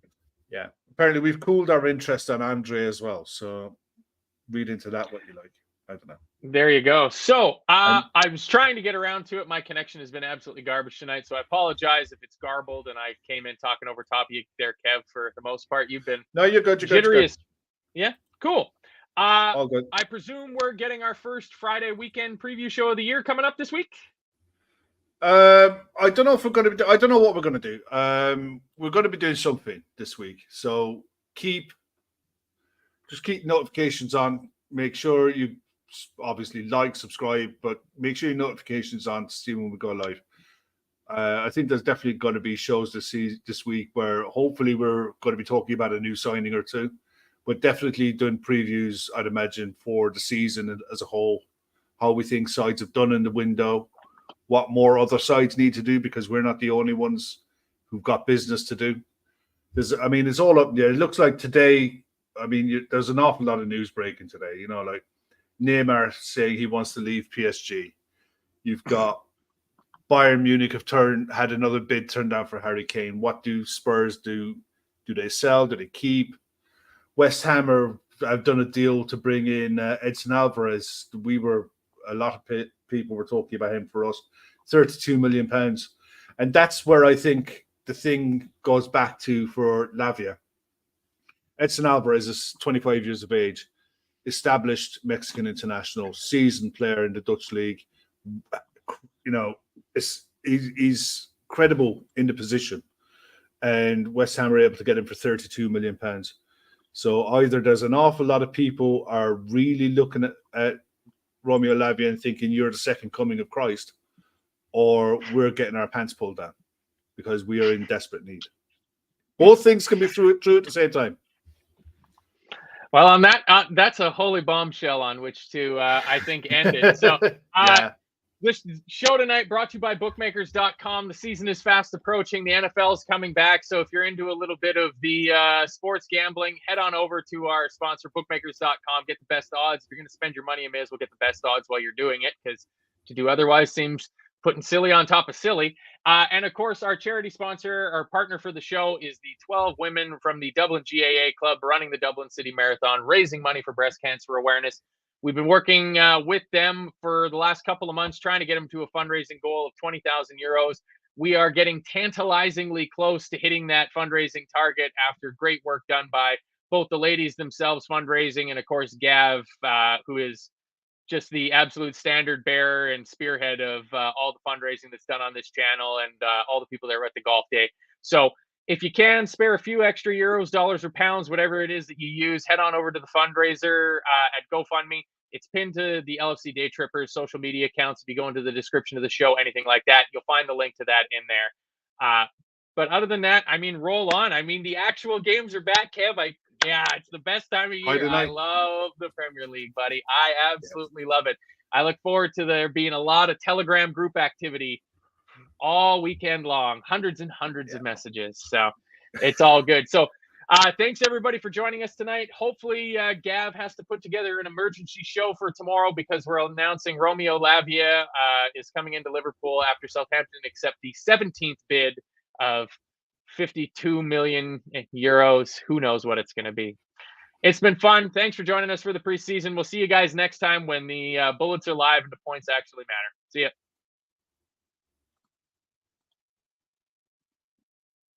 Yeah, apparently we've cooled our interest on Andrea as well. So. Read into that what you like. I don't know.
There you go. So I was trying to get around to it. My connection has been absolutely garbage tonight, so I apologize if it's garbled and I came in talking over top of you there, Kev. For the most part, you've been
you're good. You're good.
Yeah, cool.
All good.
I presume we're getting our first Friday weekend preview show of the year coming up this week.
I don't know if we're going to. I don't know what we're going to do. We're going to be doing something this week, so just keep notifications on. Make sure you obviously like, subscribe, but make sure your notifications on to see when we go live. I think there's definitely going to be shows this week where hopefully we're going to be talking about a new signing or two, but definitely doing previews, I'd imagine, for the season as a whole, how we think sides have done in the window, what more other sides need to do, because we're not the only ones who've got business to do. It's all up there. It looks like today, there's an awful lot of news breaking today. You know, like Neymar saying he wants to leave PSG. You've got Bayern Munich had another bid turned down for Harry Kane. What do Spurs do? Do they sell? Do they keep? West Ham have done a deal to bring in Edson Alvarez. A lot of people were talking about him for us, £32 million. And that's where I think the thing goes back to for Lavia. Edson Alvarez is 25 years of age, established Mexican international, seasoned player in the Dutch league. You know, he's credible in the position, and West Ham were able to get him for £32 million. So either there's an awful lot of people are really looking at Romeo Lavia and thinking you're the second coming of Christ, or we're getting our pants pulled down because we are in desperate need. Both things can be true at the same time.
Well, on that, that's a holy bombshell on which to, I think, end it. So, This show tonight brought to you by bookmakers.com. The season is fast approaching. The NFL is coming back. So if you're into a little bit of the sports gambling, head on over to our sponsor, bookmakers.com. Get the best odds. If you're going to spend your money, you may as well get the best odds while you're doing it, because to do otherwise seems putting silly on top of silly. And of course, our charity sponsor, our partner for the show, is the 12 women from the Dublin GAA Club running the Dublin City Marathon, raising money for breast cancer awareness. We've been working with them for the last couple of months, trying to get them to a fundraising goal of 20,000 euros. We are getting tantalizingly close to hitting that fundraising target after great work done by both the ladies themselves fundraising and, of course, Gav, who is just the absolute standard bearer and spearhead of all the fundraising that's done on this channel, and all the people that were at the golf day. So if you can spare a few extra euros, dollars, or pounds, whatever it is that you use, head on over to the fundraiser at GoFundMe. It's pinned to the LFC Daytrippers social media accounts. If you go into the description of the show, anything like that, you'll find the link to that in there. But other than that, I mean, roll on. I mean, the actual games are back, Kev. Yeah, it's the best time of year. I love the Premier League, buddy. I absolutely love it. I look forward to there being a lot of Telegram group activity all weekend long, hundreds and hundreds of messages. So it's all good. So thanks everybody for joining us tonight. Hopefully Gav has to put together an emergency show for tomorrow, because we're announcing Romeo Lavia is coming into Liverpool after Southampton accept the 17th bid of 52 million euros. Who knows what it's going to be. It's been fun. Thanks for joining us for the preseason. We'll see you guys next time when the bullets are live and the points actually matter. See ya.